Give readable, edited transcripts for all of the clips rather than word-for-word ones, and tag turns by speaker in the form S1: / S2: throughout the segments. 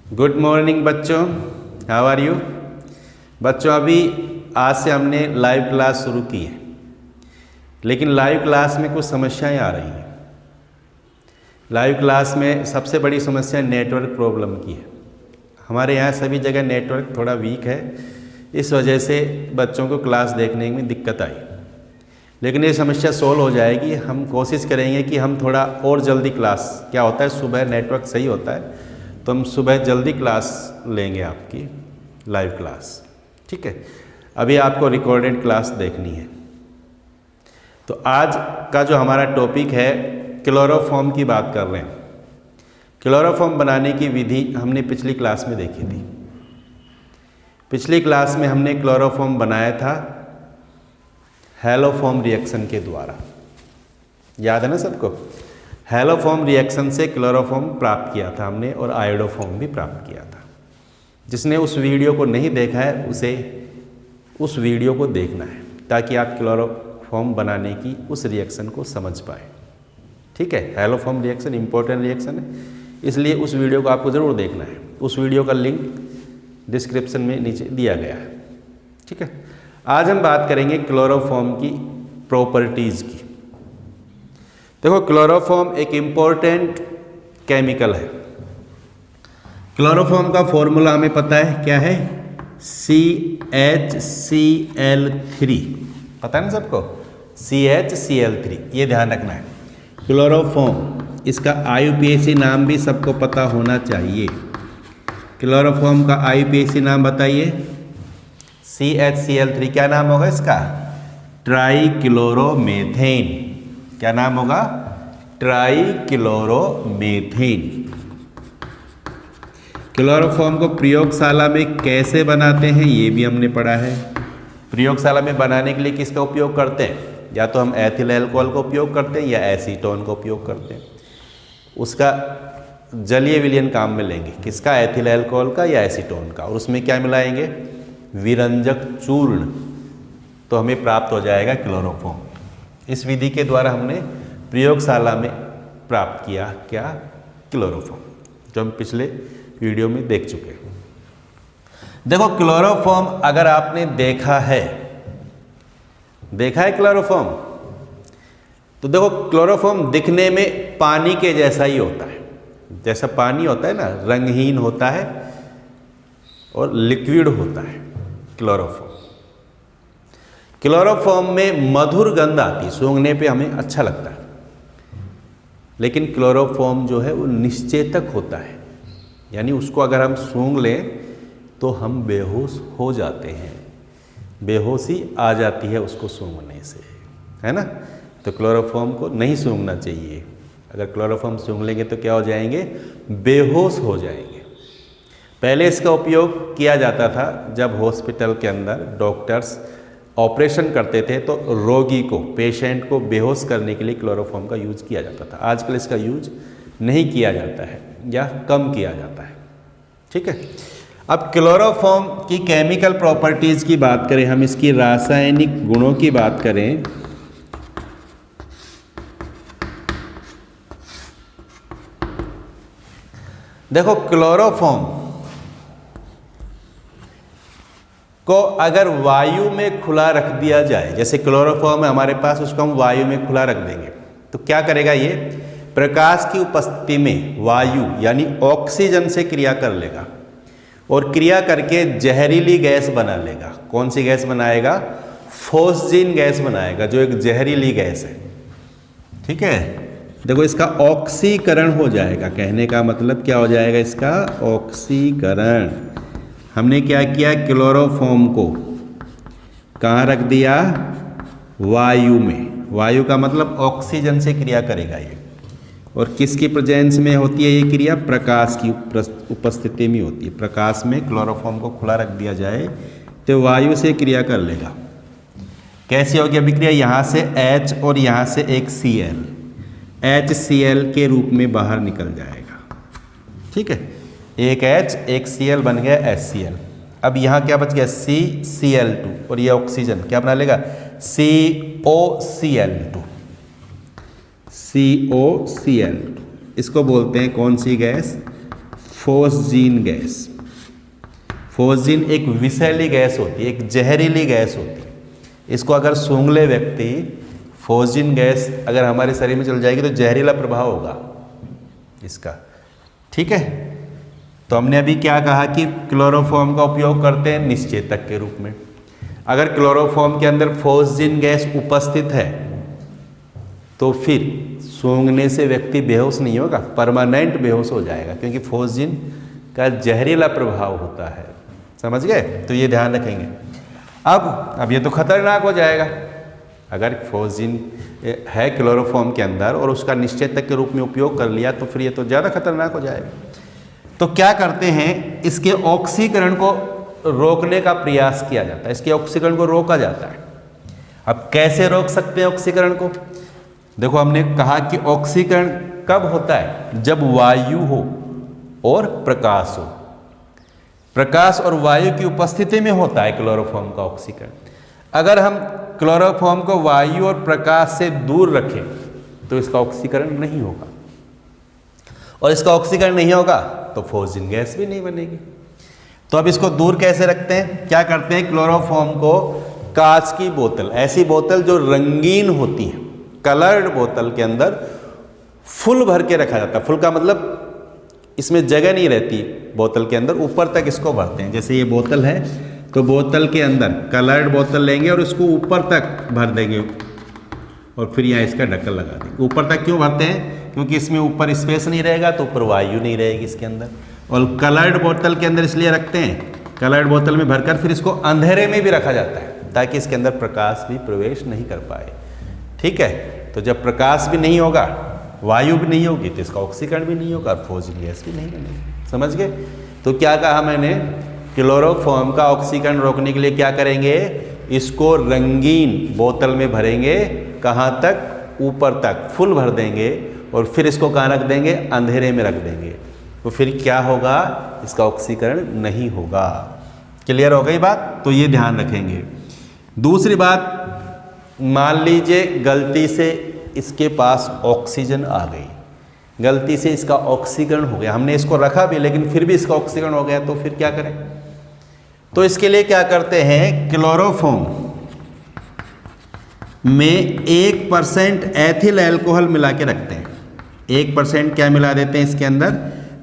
S1: Good morning बच्चों, how are you. बच्चों अभी आज से हमने लाइव क्लास शुरू की है, लेकिन लाइव क्लास में कुछ समस्याएं आ रही हैं। लाइव क्लास में सबसे बड़ी समस्या नेटवर्क प्रॉब्लम की है। हमारे यहाँ सभी जगह नेटवर्क थोड़ा वीक है, इस वजह से बच्चों को क्लास देखने में दिक्कत आई। लेकिन ये समस्या सोल्व हो जाएगी। हम कोशिश करेंगे कि हम थोड़ा और जल्दी क्लास, क्या होता है सुबह नेटवर्क सही होता है तो हम सुबह जल्दी क्लास लेंगे, आपकी लाइव क्लास। ठीक है, अभी आपको रिकॉर्डेड क्लास देखनी है। तो आज का जो हमारा टॉपिक है, क्लोरोफॉर्म की बात कर रहे हैं। क्लोरोफॉर्म बनाने की विधि हमने पिछली क्लास में देखी थी। पिछली क्लास में हमने क्लोरोफॉर्म बनाया था हैलोफॉर्म रिएक्शन के द्वारा, याद है ना सबको। हैलोफॉर्म रिएक्शन से क्लोरोफॉर्म प्राप्त किया था हमने, और आयोडोफॉर्म भी प्राप्त किया था। जिसने उस वीडियो को नहीं देखा है उसे उस वीडियो को देखना है, ताकि आप क्लोरोफॉर्म बनाने की उस रिएक्शन को समझ पाए। ठीक है, हैलोफॉर्म रिएक्शन इंपॉर्टेंट रिएक्शन है, इसलिए उस वीडियो को आपको ज़रूर देखना है। उस वीडियो का लिंक डिस्क्रिप्शन में नीचे दिया गया है। ठीक है, आज हम बात करेंगे क्लोरोफॉर्म की प्रॉपर्टीज़ की। देखो, क्लोरोफॉर्म एक इम्पोर्टेंट केमिकल है। क्लोरोफॉर्म का फॉर्मूला हमें पता है, क्या है? CHCl3। पता है ना सबको, CHCl3, ये ध्यान रखना है। क्लोरोफॉर्म, इसका IUPAC नाम भी सबको पता होना चाहिए। क्लोरोफॉर्म का IUPAC नाम बताइए। CHCl3 क्या नाम होगा इसका? ट्राईक्लोरोमेथेन। क्या नाम होगा? ट्राईक्लोरोमेथेन। क्लोरोफॉर्म को प्रयोगशाला में कैसे बनाते हैं ये भी हमने पढ़ा है। प्रयोगशाला में बनाने के लिए किसका उपयोग करते हैं? या तो हम एथिल अल्कोहल का उपयोग करते हैं या एसीटोन का उपयोग करते हैं। उसका जलीय विलयन काम में लेंगे, किसका? एथिल अल्कोहल का या एसीटोन का। और उसमें क्या मिलाएंगे? विरंजक चूर्ण, तो हमें प्राप्त हो जाएगा क्लोरोफॉर्म। इस विधि के द्वारा हमने प्रयोगशाला में प्राप्त किया, क्या? क्लोरोफॉर्म, जो हम पिछले वीडियो में देख चुके हैं। देखो, क्लोरोफॉर्म अगर आपने देखा है क्लोरोफॉर्म, तो देखो क्लोरोफॉर्म दिखने में पानी के जैसा ही होता है। जैसा पानी होता है ना, रंगहीन होता है और लिक्विड होता है क्लोरोफॉर्म। क्लोरोफॉर्म में मधुर गंध आती है, सूंघने पे हमें अच्छा लगता है। लेकिन क्लोरोफॉर्म जो है वो निश्चेतक होता है, यानी उसको अगर हम सूंघ लें तो हम बेहोश हो जाते हैं। बेहोशी आ जाती है उसको सूंघने से, है ना। तो क्लोरोफॉर्म को नहीं सूंघना चाहिए। अगर क्लोरोफॉर्म सूंघ लेंगे तो क्या हो जाएंगे? बेहोश हो जाएंगे। पहले इसका उपयोग किया जाता था जब हॉस्पिटल के अंदर डॉक्टर्स ऑपरेशन करते थे, तो रोगी को, पेशेंट को बेहोश करने के लिए क्लोरोफॉर्म का यूज किया जाता था। आजकल इसका यूज नहीं किया जाता है या कम किया जाता है। ठीक है, अब क्लोरोफॉर्म की केमिकल प्रॉपर्टीज़ की बात करें, हम इसकी रासायनिक गुणों की बात करें, देखो क्लोरोफॉर्म को अगर वायु में खुला रख दिया जाए, जैसे क्लोरोफॉर्म है हमारे पास, उसको हम वायु में खुला रख देंगे तो क्या करेगा? ये प्रकाश की उपस्थिति में वायु यानी ऑक्सीजन से क्रिया कर लेगा, और क्रिया करके जहरीली गैस बना लेगा। कौन सी गैस बनाएगा? फोस्जीन गैस बनाएगा, जो एक जहरीली गैस है। ठीक है, देखो इसका ऑक्सीकरण हो जाएगा। कहने का मतलब क्या हो जाएगा? इसका ऑक्सीकरण। हमने क्या किया? क्लोरोफॉर्म को कहाँ रख दिया? वायु में। वायु का मतलब ऑक्सीजन से क्रिया करेगा ये। और किसकी प्रेजेंस में होती है ये क्रिया? प्रकाश की उपस्थिति में होती है। प्रकाश में क्लोरोफॉर्म को खुला रख दिया जाए तो वायु से क्रिया कर लेगा। कैसी होगी अभिक्रिया? यहाँ से H और यहाँ से एक Cl, HCl के रूप में बाहर निकल जाएगा। ठीक है, एक H एक Cl बन गया HCl। अब यहाँ क्या बच गया? CCl2, और ये ऑक्सीजन क्या बना लेगा? COCl2। COCl2 इसको बोलते हैं कौन सी गैस? Phosgene gas. फोस्जीन एक विषैली गैस होती है, एक जहरीली गैस होती है। इसको अगर सूंघ ले व्यक्ति, फोस्जीन गैस अगर हमारे शरीर में चल जाएगी तो जहरीला प्रभाव होगा इसका। ठीक है, तो हमने अभी क्या कहा कि क्लोरोफॉर्म का उपयोग करते हैं निश्चेतक के रूप में। अगर क्लोरोफॉर्म के अंदर फोस्जीन गैस उपस्थित है तो फिर सूंघने से व्यक्ति बेहोश नहीं होगा, परमानेंट बेहोश हो जाएगा, क्योंकि फोस्जीन का जहरीला प्रभाव होता है। समझ गए? तो ये ध्यान रखेंगे। अब ये तो खतरनाक हो जाएगा अगर फोस्जीन है क्लोरोफॉर्म के अंदर और उसका निश्चेतक के रूप में उपयोग कर लिया तो फिर ये तो ज़्यादा खतरनाक हो जाएगा। तो क्या करते हैं, इसके ऑक्सीकरण को रोकने का प्रयास किया जाता है, इसके ऑक्सीकरण को रोका जाता है। अब कैसे रोक सकते हैं ऑक्सीकरण को? देखो, हमने कहा कि ऑक्सीकरण कब होता है? जब वायु हो और प्रकाश हो। प्रकाश और वायु की उपस्थिति में होता है क्लोरोफॉर्म का ऑक्सीकरण। अगर हम क्लोरोफॉर्म को वायु और प्रकाश से दूर रखें तो इसका ऑक्सीकरण नहीं होगा, और इसका ऑक्सीकरण नहीं होगा तो फोस्जीन गैस भी नहीं बनेगी। तो अब इसको दूर कैसे रखते हैं? क्या करते हैं, क्लोरोफॉर्म को कांच की बोतल, ऐसी बोतल जो रंगीन होती है, कलर्ड बोतल के अंदर फुल भर के रखा जाता है। फुल का मतलब इसमें जगह नहीं रहती बोतल के अंदर, ऊपर तक इसको भरते हैं। जैसे ये बोतल है तो बोतल के अंदर कलर्ड बोतल लेंगे और इसको ऊपर तक भर देंगे और फिर यहाँ इसका ढक्कन लगा देंगे। ऊपर तक क्यों भरते हैं? क्योंकि इसमें ऊपर स्पेस नहीं रहेगा तो ऊपर वायु नहीं रहेगी इसके अंदर। और कलर्ड बोतल के अंदर इसलिए रखते हैं, कलर्ड बोतल में भरकर फिर इसको अंधेरे में भी रखा जाता है ताकि इसके अंदर प्रकाश भी प्रवेश नहीं कर पाए। ठीक है, तो जब प्रकाश भी नहीं होगा, वायु भी नहीं होगी, तो इसका ऑक्सीकरण भी नहीं होगा और फोस्जीन गैस भी नहीं बनेगी। समझ गए? तो क्या कहा मैंने, क्लोरोफॉर्म का ऑक्सीकरण रोकने के लिए क्या करेंगे, इसको रंगीन बोतल में भरेंगे। कहाँ तक? ऊपर तक फुल भर देंगे और फिर इसको कहाँ रख देंगे? अंधेरे में रख देंगे। तो फिर क्या होगा? इसका ऑक्सीकरण नहीं होगा। क्लियर हो गई बात? तो ये ध्यान रखेंगे। दूसरी बात, मान लीजिए गलती से इसके पास ऑक्सीजन आ गई, गलती से इसका ऑक्सीकरण हो गया, हमने इसको रखा भी लेकिन फिर भी इसका ऑक्सीकरण हो गया, तो फिर क्या करें? तो इसके लिए क्या करते हैं, क्लोरोफॉर्म में 1% एथिल अल्कोहल मिला के रखते हैं। 1% क्या मिला देते हैं इसके अंदर?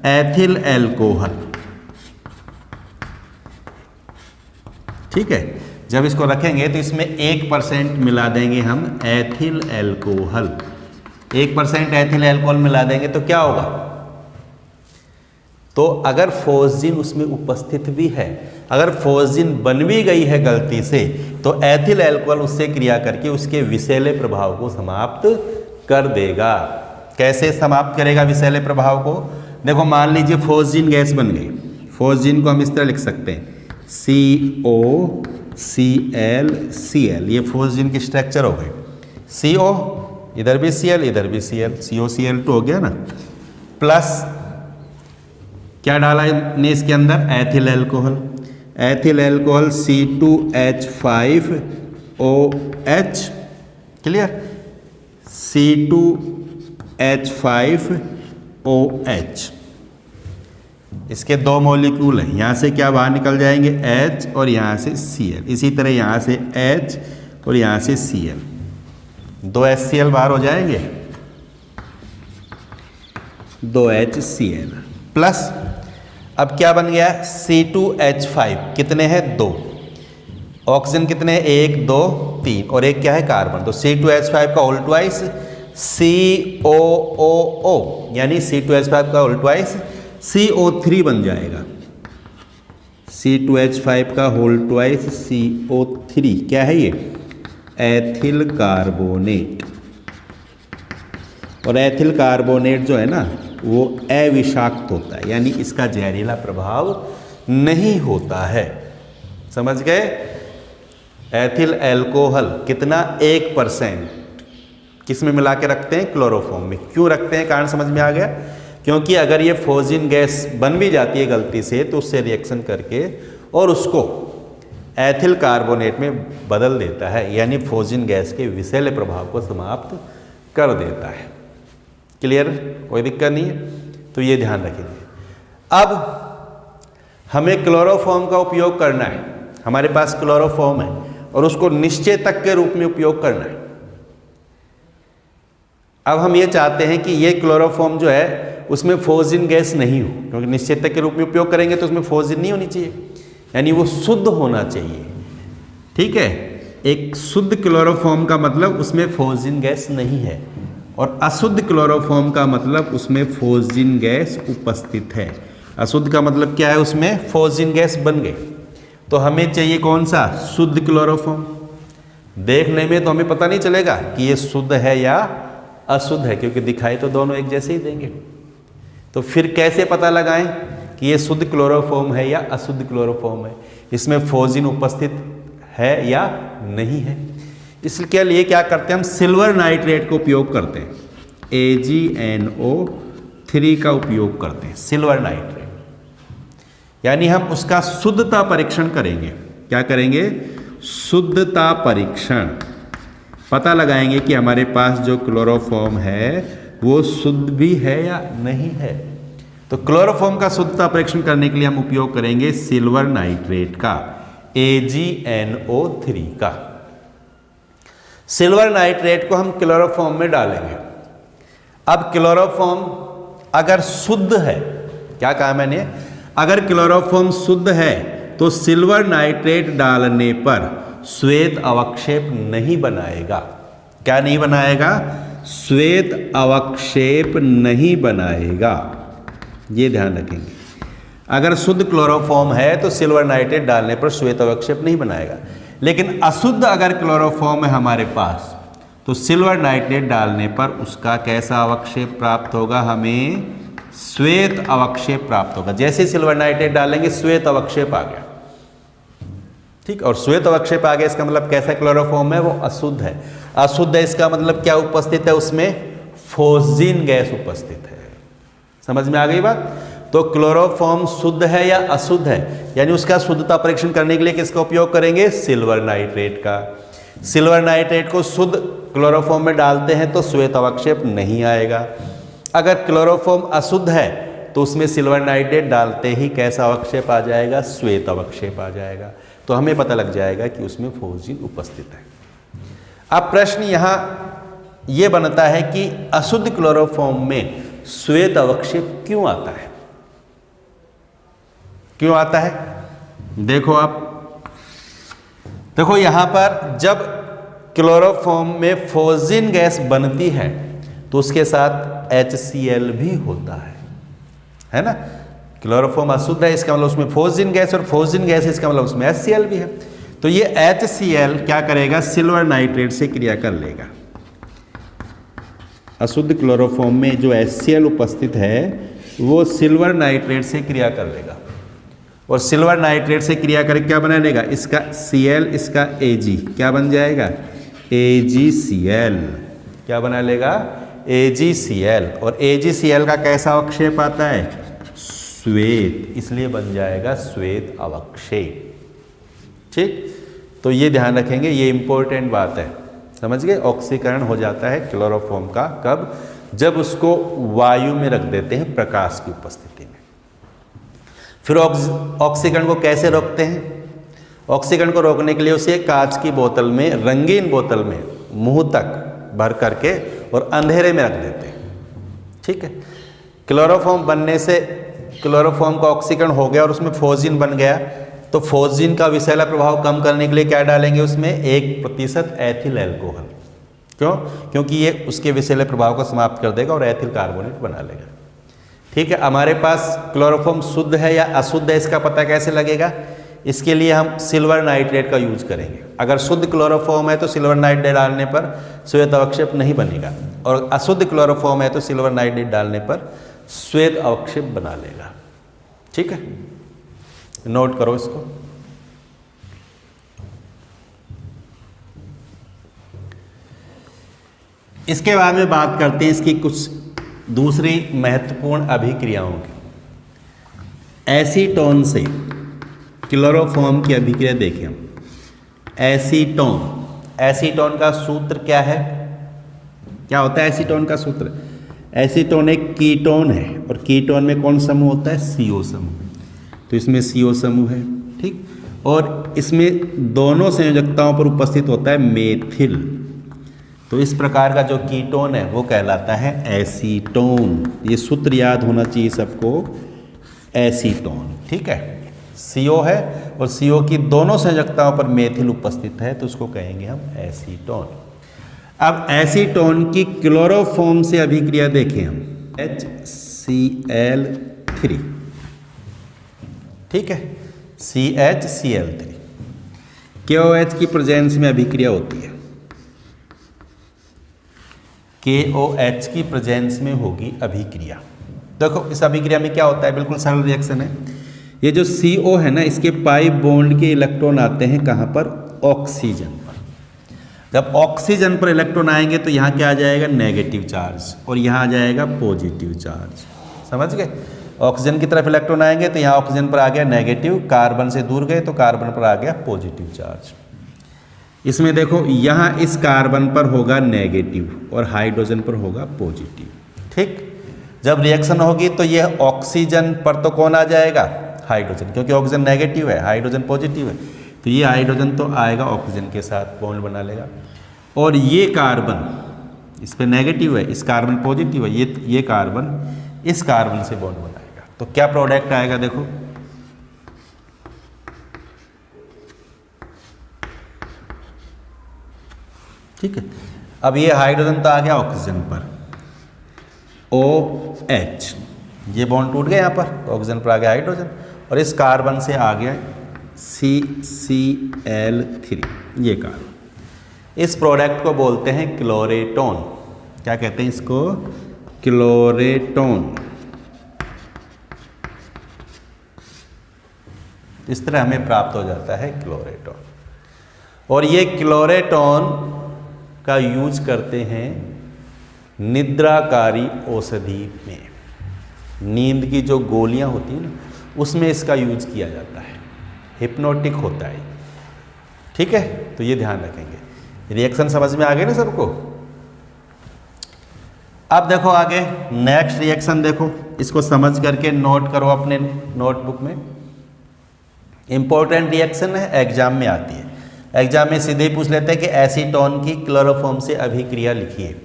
S1: Ethyl alcohol. ठीक है, जब इसको रखेंगे तो इसमें 1% मिला देंगे हम एथिल अल्कोहल। 1% एथिल अल्कोहल मिला देंगे तो क्या होगा? तो अगर फोस्जीन उसमें उपस्थित भी है, अगर फोस्जीन बन भी गई है गलती से, तो एथिल अल्कोहल उससे क्रिया करके उसके विषैले प्रभाव को समाप्त कर देगा। कैसे समाप्त करेगा विषैले प्रभाव को? देखो, मान लीजिए फोस्जीन गैस बन गई। फोस्जीन को हम इस तरह लिख सकते हैं, COClCl। ये फोस्जीन की स्ट्रक्चर हो गई। CO, इधर भी Cl, इधर भी Cl, COCl2 हो गया ना। प्लस क्या डाला ने इसके अंदर? Ethyl alcohol. Ethyl alcohol C2H5OH। Clear? C2H5OH। इसके दो मॉलिक्यूल हैं, यहाँ से क्या बाहर निकल जाएंगे? H और यहाँ से Cl। इसी तरह यहाँ से H और यहाँ से Cl, 2 HCl बाहर हो जाएंगे, 2 HCl प्लस अब क्या बन गया? C2H5। कितने हैं? 2। ऑक्सीजन कितने हैं? 1 2 3 और एक क्या है? कार्बन। तो C2H5 का होल ट्वाइस COOO, यानी C2H5 का होल ट्वाइस CO3 बन जाएगा। C2H5 का होल ट्वाइस CO3 क्या है ये? Ethyl carbonate. और एथिल कार्बोनेट जो है ना वो अविषाक्त होता है, यानी इसका जहरीला प्रभाव नहीं होता है। समझ गए? एथिल अल्कोहल कितना? 1% किस में मिला के रखते हैं? क्लोरोफॉर्म में। क्यों रखते हैं? कारण समझ में आ गया। क्योंकि अगर ये फोस्जीन गैस बन भी जाती है गलती से तो उससे रिएक्शन करके और उसको एथिल कार्बोनेट में बदल देता है, यानी फोस्जीन गैस के विषैले प्रभाव को समाप्त कर देता है। क्लियर? कोई दिक्कत नहीं है। तो ये ध्यान रखेंगे। अब हमें क्लोरोफॉर्म का उपयोग करना है, हमारे पास क्लोरोफॉर्म है और उसको निश्चेतक के रूप में उपयोग करना है। अब हम ये चाहते हैं कि ये क्लोरोफॉर्म जो है उसमें फोर्जिन गैस नहीं हो, क्योंकि निश्चेतक के रूप में उपयोग करेंगे तो उसमें फोर्जिन नहीं होनी चाहिए, यानी वो शुद्ध होना चाहिए। ठीक है, एक शुद्ध क्लोरोफॉर्म का मतलब उसमें फोर्जिन गैस नहीं है, और अशुद्ध क्लोरोफॉर्म का मतलब उसमें फोर्जिन गैस उपस्थित है। अशुद्ध का मतलब क्या है, उसमें फोर्जिन गैस बन गई। तो हमें चाहिए कौन सा, शुद्ध क्लोरोफॉर्म। देखने में तो हमें पता नहीं चलेगा कि ये शुद्ध है या अशुद्ध है, क्योंकि दिखाई तो दोनों एक जैसे ही देंगे। तो फिर कैसे पता लगाएं कि ये शुद्ध क्लोरोफॉर्म है या अशुद्ध क्लोरोफॉर्म है, इसमें फोर्जिन उपस्थित है या नहीं है। इसके लिए क्या करते हैं, हम सिल्वर नाइट्रेट का उपयोग करते हैं, AgNO3 का उपयोग करते हैं, सिल्वर नाइट्रेट। यानी हम उसका शुद्धता परीक्षण करेंगे। क्या करेंगे, शुद्धता परीक्षण। पता लगाएंगे कि हमारे पास जो क्लोरोफॉर्म है वो शुद्ध भी है या नहीं है। तो क्लोरोफॉर्म का शुद्धता परीक्षण करने के लिए हम उपयोग करेंगे सिल्वर नाइट्रेट का, AgNO3 का। सिल्वर नाइट्रेट को हम क्लोरोफॉर्म में डालेंगे। अब क्लोरोफॉर्म अगर शुद्ध है, क्या कहा मैंने, अगर क्लोरोफॉर्म शुद्ध है तो सिल्वर नाइट्रेट डालने पर श्वेत अवक्षेप नहीं बनाएगा। क्या नहीं बनाएगा, श्वेत अवक्षेप नहीं बनाएगा, ये ध्यान रखेंगे। अगर शुद्ध क्लोरोफॉर्म है तो सिल्वर नाइट्रेट डालने पर श्वेत अवक्षेप नहीं बनाएगा। लेकिन अशुद्ध अगर क्लोरोफॉर्म है हमारे पास तो सिल्वर नाइट्रेट डालने पर उसका कैसा अवक्षेप प्राप्त होगा, हमें श्वेत अवक्षेप प्राप्त होगा। जैसे सिल्वर नाइट्रेट डालेंगे श्वेत अवक्षेप आ गया, ठीक। और श्वेत अवक्षेप आ गया, इसका मतलब कैसा क्लोरोफॉर्म है, वो अशुद्ध है। अशुद्ध है इसका मतलब क्या उपस्थित है, उसमें फोर्जिन गैस उपस्थित है। समझ में आ गई बात। तो क्लोरोफॉर्म शुद्ध है या अशुद्ध है, यानी उसका शुद्धता परीक्षण करने के लिए किसका उपयोग करेंगे, सिल्वर नाइट्रेट का। सिल्वर नाइट्रेट को शुद्ध क्लोरोफॉर्म में डालते हैं तो श्वेत अवक्षेप नहीं आएगा। अगर क्लोरोफॉर्म अशुद्ध है तो उसमें सिल्वर नाइट्रेट डालते ही कैसा अवक्षेप आ जाएगा, श्वेत अवक्षेप आ जाएगा। तो हमें पता लग जाएगा कि उसमें फोर्जिन उपस्थित है। अब प्रश्न यहाँ ये बनता है कि अशुद्ध क्लोरोफॉर्म में श्वेत अवक्षेप क्यों आता है, क्यों आता है। देखो आप, देखो यहां पर जब क्लोरोफॉर्म में फोर्जिन गैस बनती है तो उसके साथ HCl भी होता है ना। क्लोरोफॉर्म अशुद्ध है, इसका मतलब उसमें फोर्जिन गैस, और फोर्जिन गैस इसका मतलब उसमें HCl भी है। तो ये HCl क्या करेगा, सिल्वर नाइट्रेट से क्रिया कर लेगा। अशुद्ध क्लोरोफॉर्म में जो HCl उपस्थित है वो सिल्वर नाइट्रेट से क्रिया कर लेगा, और सिल्वर नाइट्रेट से क्रिया करके क्या बना लेगा, इसका Cl, इसका Ag, क्या बन जाएगा, AgCl। क्या बना लेगा, AgCl। और AgCl का कैसा अवक्षेप आता है, श्वेत, इसलिए बन जाएगा श्वेत अवक्षेप। ठीक, तो ये ध्यान रखेंगे, ये इंपॉर्टेंट बात है, समझ गए। ऑक्सीकरण हो जाता है क्लोरोफॉर्म का कब, जब उसको वायु में रख देते हैं प्रकाश की उपस्थिति में। फिर ऑक्सीकरण को कैसे रोकते हैं, ऑक्सीकरण को रोकने के लिए उसे कांच की बोतल में, रंगीन बोतल में मुंह तक भर करके और अंधेरे में रख देते हैं। ठीक है, क्लोरोफॉर्म बनने से क्लोरोफॉर्म का ऑक्सीकरण हो गया और उसमें फोर्जिन बन गया, तो फोर्जिन का विषैला प्रभाव कम करने के लिए क्या डालेंगे, उसमें 1% एथिल अल्कोहल। क्यों, क्योंकि ये उसके विषैले प्रभाव को समाप्त कर देगा और एथिल कार्बोनेट बना लेगा। ठीक है, हमारे पास क्लोरोफॉर्म शुद्ध है या अशुद्ध है इसका पता कैसे लगेगा, इसके लिए हम सिल्वर नाइट्रेट का यूज करेंगे। अगर शुद्ध क्लोरोफॉर्म है तो सिल्वर नाइट्रेट डालने पर श्वेत अवक्षेप नहीं बनेगा, और अशुद्ध क्लोरोफॉर्म है तो सिल्वर नाइट्रेट डालने पर श्वेत अवक्षेप बना लेगा। ठीक है, नोट करो इसको। इसके बाद में बात करते हैं इसकी कुछ दूसरी महत्वपूर्ण अभिक्रियाओं की। एसीटोन से क्लोरोफॉर्म की अभिक्रिया देखें हम। एसीटोन, एसीटोन का सूत्र क्या है, क्या होता है एसीटोन का सूत्र, एसीटोन एक कीटोन है और कीटोन में कौन समूह होता है? CO समूह। तो इसमें CO समूह है, ठीक। और इसमें दोनों संयोजकताओं पर उपस्थित होता है मेथिल। तो इस प्रकार का जो कीटोन है वो कहलाता है एसीटोन। ये सूत्र याद होना चाहिए सबको, एसीटोन, ठीक है। CO है और CO की दोनों संयोजकताओं पर मेथिल उपस्थित है तो उसको कहेंगे हम एसीटोन। अब एसीटोन की क्लोरोफॉर्म से अभिक्रिया देखें हम, HCl3, ठीक है, CHCl3 KOH की प्रेजेंस में अभिक्रिया होती है, KOH की प्रेजेंस में होगी अभिक्रिया। देखो इस अभिक्रिया में क्या होता है, बिल्कुल सरल रिएक्शन है। ये जो CO है ना, इसके पाई बॉन्ड के इलेक्ट्रॉन आते हैं कहाँ पर? ऑक्सीजन पर। जब ऑक्सीजन पर इलेक्ट्रॉन आएंगे तो यहाँ क्या आ जाएगा? नेगेटिव चार्ज, और यहाँ आ जाएगा पॉजिटिव चार्ज। समझ गए? ऑक्सीजन की तरफ इलेक्ट्रॉन आएंगे तो यहाँ ऑक्सीजन पर आ गया नेगेटिव, कार्बन से दूर गए तो कार्बन पर आ गया पॉजिटिव चार्ज। इसमें देखो यहाँ इस कार्बन पर होगा नेगेटिव और हाइड्रोजन पर होगा पॉजिटिव, ठीक। जब रिएक्शन होगी तो यह ऑक्सीजन पर तो कौन आ जाएगा? हाइड्रोजन, क्योंकि ऑक्सीजन नेगेटिव है, हाइड्रोजन पॉजिटिव है, तो ये हाइड्रोजन तो आएगा ऑक्सीजन के साथ बॉन्ड बना लेगा। और ये कार्बन इस पे नेगेटिव है, इस कार्बन पॉजिटिव है, ये कार्बन इस कार्बन से बॉन्ड बनाएगा। तो क्या प्रोडक्ट आएगा? देखो ठीक है। अब ये हाइड्रोजन तो आ गया ऑक्सीजन पर, OH, ये बॉन्ड टूट गया यहाँ पर, ऑक्सीजन पर आ गया हाइड्रोजन, और इस कार्बन से आ गया CCl3, ये कार्बन। इस प्रोडक्ट को बोलते हैं क्लोरेटोन। क्या कहते हैं इसको? क्लोरेटोन। इस तरह हमें प्राप्त हो जाता है क्लोरेटोन। और ये क्लोरेटोन का यूज करते हैं निद्राकारी औषधि में। नींद की जो गोलियां होती हैं ना, उसमें इसका यूज किया जाता है, हिप्नोटिक होता है, ठीक है। तो ये ध्यान रखेंगे। रिएक्शन समझ में आ गए ना सबको? अब देखो आगे नेक्स्ट रिएक्शन देखो, इसको समझ करके नोट करो अपने नोटबुक में। इंपॉर्टेंट रिएक्शन है, एग्जाम में आती है। एग्जाम में सीधे ही पूछ लेते हैं कि एसीटोन की क्लोरोफॉर्म से अभिक्रिया लिखिए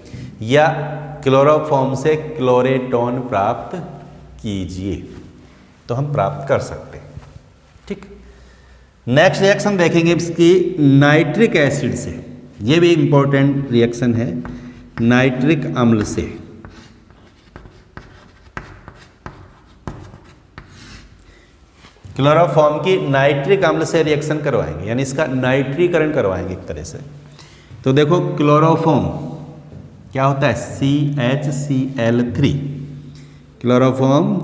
S1: या क्लोरोफॉर्म से क्लोरेटोन प्राप्त कीजिए, तो हम प्राप्त कर सकते हैं, ठीक। नेक्स्ट रिएक्शन देखेंगे इसकी नाइट्रिक एसिड से। ये भी इंपॉर्टेंट रिएक्शन है, नाइट्रिक अम्ल से। क्लोरोफॉर्म की नाइट्रिक अम्ल से रिएक्शन करवाएंगे, यानी इसका नाइट्रीकरण करवाएंगे एक तरह से। तो देखो क्लोरोफॉर्म क्या होता है? CHCl3, क्लोरोफॉर्म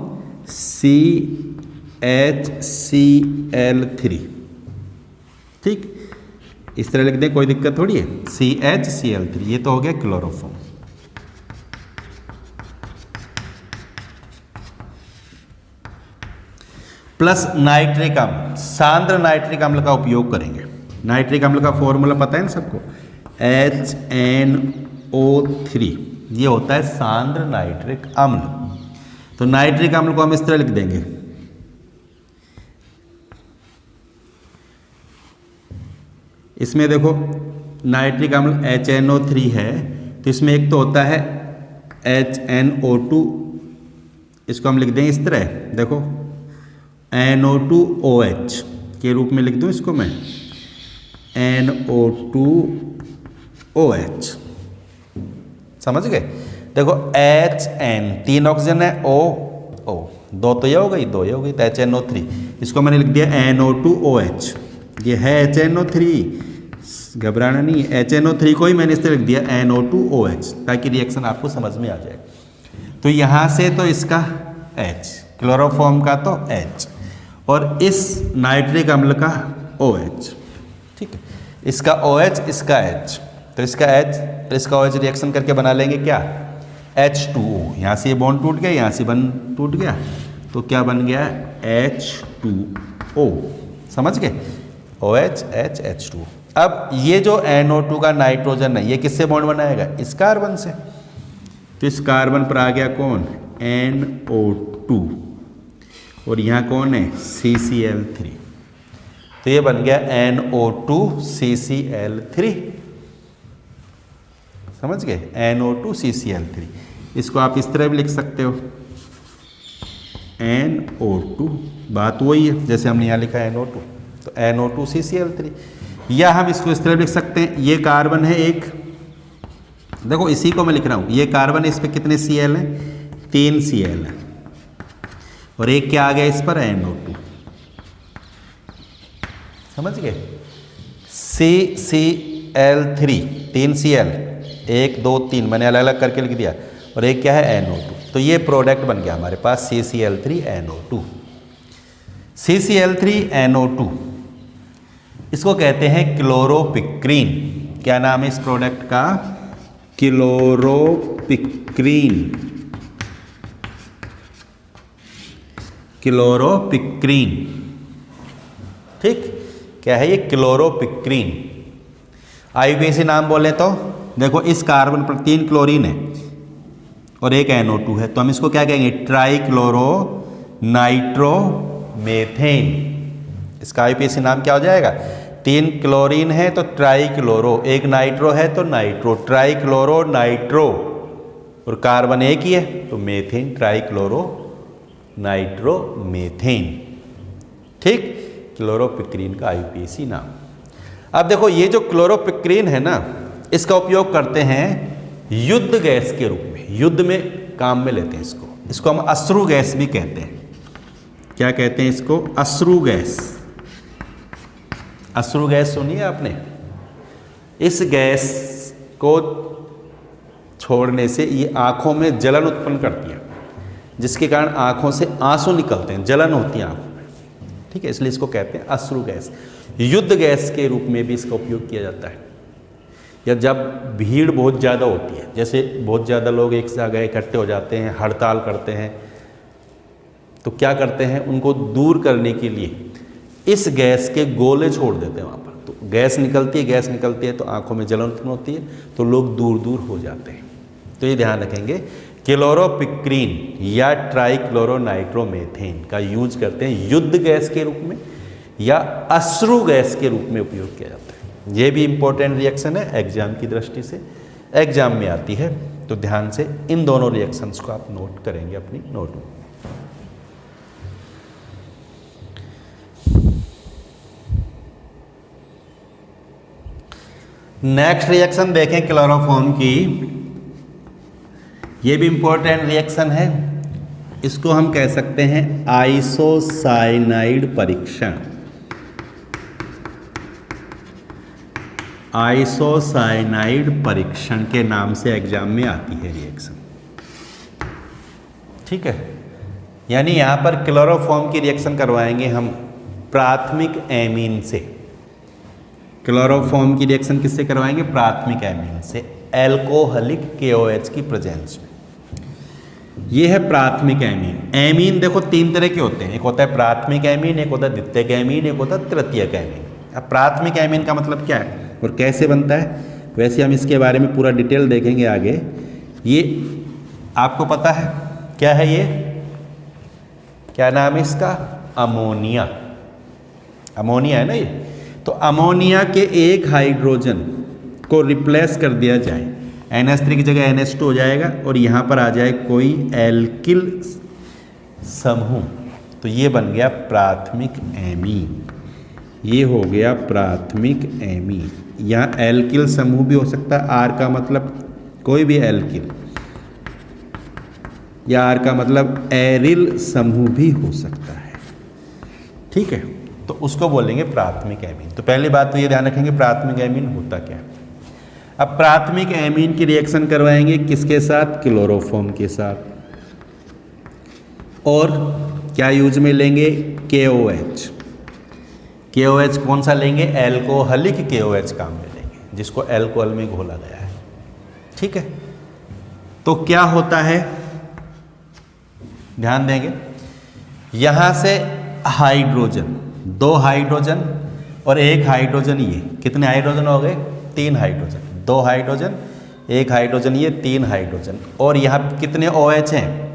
S1: CHCl3, ठीक। इस तरह लिख दें, कोई दिक्कत थोड़ी है। CHCl3, ये तो हो गया क्लोरोफॉर्म। प्लस नाइट्रिक अम्ल, सांद्र नाइट्रिक अम्ल का उपयोग करेंगे। नाइट्रिक अम्ल का फॉर्मूला पता है ना सबको? HNO3, ये होता है सांद्र नाइट्रिक अम्ल। तो नाइट्रिक अम्ल को हम इस तरह लिख देंगे, इसमें देखो नाइट्रिक अम्ल HNO3 है, तो इसमें एक तो होता है HNO2, इसको हम लिख देंगे इस तरह, देखो NO2OH के रूप में लिख दूं इसको मैं, NO2OH। समझ गए? देखो HN, 3 ऑक्सीजन है, O 2 तो ये हो गई, 2 ये हो गई, तो HNO3, इसको मैंने लिख दिया NO2OH। ये है HNO3, घबराना नहीं है, HNO3 को ही मैंने इस तरह लिख दिया NO2OH, ताकि रिएक्शन आपको समझ में आ जाए। तो यहाँ से तो इसका H, क्लोरोफॉर्म का तो H, और इस नाइट्रिक अम्ल का OH, ठीक है। इसका OH, इसका H, तो इसका H तो इसका OH रिएक्शन करके बना लेंगे क्या? H2O। यहाँ से ये बॉन्ड टूट गया, यहाँ से बॉन्ड टूट गया, तो क्या बन गया? H2O। समझ गए? OH H H2O। अब ये जो NO2 का नाइट्रोजन है, ये किससे बॉन्ड बनाएगा? इस कार्बन से। तो इस कार्बन पर आ गया कौन, NO2, और यहाँ कौन है, CCl3। तो ये बन गया NO2 CCl3, समझ गए, NO2 CCl3। इसको आप इस तरह भी लिख सकते हो, NO2, बात वही है जैसे हमने यहाँ लिखा है NO2, तो NO2 CCl3। या हम इसको इस तरह लिख सकते हैं, ये कार्बन है एक, देखो इसी को मैं लिख रहा हूँ, ये कार्बन है, इस पर कितने Cl हैं, 3 Cl है, और एक क्या आ गया इस पर, NO2, समझ गए, CCl3, 3 Cl, 1 2 3 मैंने अलग अलग करके लिख दिया, और एक क्या है, NO2। तो ये प्रोडक्ट बन गया हमारे पास CCl3NO2। CCl3NO2 इसको कहते हैं क्लोरोपिक्रीन। क्या नाम है इस प्रोडक्ट का, क्लोरोपिक्रीन, क्लोरोपिक्रीन, ठीक, क्या है ये, क्लोरोपिक्रीन। IUPAC नाम बोले तो देखो, इस कार्बन पर 3 क्लोरीन है और एक NO2 है, तो हम इसको क्या कहेंगे, ट्राइक्लोरो नाइट्रोमेथेन। इसका IUPAC नाम क्या हो जाएगा, 3 क्लोरीन है तो ट्राइक्लोरो, एक नाइट्रो है तो नाइट्रो, ट्राइक्लोरो नाइट्रो, और कार्बन एक ही है तो मेथेन, ट्राइक्लोरो नाइट्रोमेथेन, ठीक, क्लोरोपिक्रीन का IUPAC नाम। अब देखो ये जो क्लोरोपिक्रीन है ना, इसका उपयोग करते हैं युद्ध गैस के रूप में, युद्ध में काम में लेते हैं इसको। इसको हम अश्रु गैस भी कहते हैं। क्या कहते हैं इसको, अश्रु गैस। अश्रु गैस सुनिए आपने, इस गैस को छोड़ने से ये आंखों में जलन उत्पन्न करती है, जिसके कारण आंखों से आंसू निकलते हैं, जलन होती है आंखों में, ठीक है, इसलिए इसको कहते हैं अश्रु गैस। युद्ध गैस के रूप में भी इसका उपयोग किया जाता है, या जब भीड़ बहुत ज़्यादा होती है, जैसे बहुत ज़्यादा लोग एक जगह इकट्ठे हो जाते हैं, हड़ताल करते हैं, तो क्या करते हैं, उनको दूर करने के लिए इस गैस के गोले छोड़ देते हैं वहाँ पर। तो गैस निकलती है तो आंखों में जलन उत्पन्न होती है, तो लोग दूर दूर हो जाते हैं। तो ये ध्यान रखेंगे, क्लोरोपिक्रीन या ट्राइक्लोरोनाइट्रोमेथेन का यूज करते हैं युद्ध गैस के रूप में या अश्रु गैस के रूप में उपयोग किया जाता है। ये भी इंपॉर्टेंट रिएक्शन है एग्जाम की दृष्टि से, एग्जाम में आती है, तो ध्यान से इन दोनों रिएक्शंस को आप नोट करेंगे अपनी नोट में। नेक्स्ट रिएक्शन देखें क्लोरोफॉर्म की, ये भी इंपॉर्टेंट रिएक्शन है, इसको हम कह सकते हैं आइसोसाइनाइड परीक्षण। आइसोसाइनाइड परीक्षण के नाम से एग्जाम में आती है रिएक्शन, ठीक है। यानी यहाँ पर क्लोरोफॉर्म की रिएक्शन करवाएंगे हम प्राथमिक एमीन से। क्लोरोफॉर्म की रिएक्शन किससे करवाएंगे, प्राथमिक एमीन से, एल्कोहलिक KOH की प्रेजेंस में। ये है प्राथमिक एमीन। एमीन देखो 3 तरह के होते हैं, एक होता है प्राथमिक एमीन, एक होता है द्वितीयक एमीन, एक होता है तृतीयक एमीन। अब प्राथमिक एमीन का मतलब क्या है और कैसे बनता है, वैसे हम इसके बारे में पूरा डिटेल देखेंगे आगे। ये आपको पता है क्या है, ये क्या नाम है इसका, अमोनिया। अमोनिया है ना ये, तो अमोनिया के एक हाइड्रोजन को रिप्लेस कर दिया जाए, NH3 की जगह NH2 हो जाएगा और यहाँ पर आ जाए कोई एल्किल समूह, तो ये बन गया प्राथमिक एमीन। ये हो गया प्राथमिक एमीन। यहाँ एल्किल समूह भी हो सकता है, R का मतलब कोई भी एल्किल, या R का मतलब एरिल समूह भी हो सकता है, ठीक है, तो उसको बोलेंगे प्राथमिक एमीन। तो पहली बात तो ये ध्यान रखेंगे प्राथमिक एमीन होता क्या है। अब प्राथमिक एमीन की रिएक्शन करवाएंगे किसके साथ, क्लोरोफॉर्म के साथ, और क्या यूज में लेंगे, KOH। KOH कौन सा लेंगे, एल्कोहलिक KOH काम में लेंगे, जिसको एल्कोहल में घोला गया है, ठीक है। तो क्या होता है, ध्यान देंगे, यहां से हाइड्रोजन, 2 हाइड्रोजन और 1 हाइड्रोजन, ये कितने हाइड्रोजन हो गए, 3 हाइड्रोजन, 2 हाइड्रोजन एक हाइड्रोजन ये, 3 हाइड्रोजन, और यहाँ कितने OH हैं,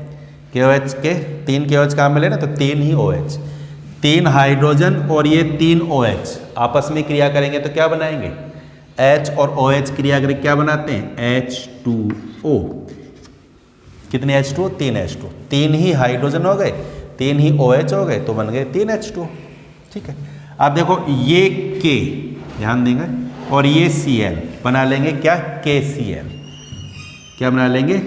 S1: KOH के 3 KOH कहाँ मिले ना, तो 3 ही OH, 3 हाइड्रोजन और ये 3 OH आपस में क्रिया करेंगे तो क्या बनाएंगे, H और OH क्रिया करके क्या बनाते हैं, H2O। कितने H2O, 3 H2O, 3 ही हाइड्रोजन हो गए, 3 ही OH हो गए, तो बन गए 3 H2O। ठीक है, अब देखो ये K ध्यान देंगे और ये Cl बना लेंगे क्या, KCl, क्या बना लेंगे,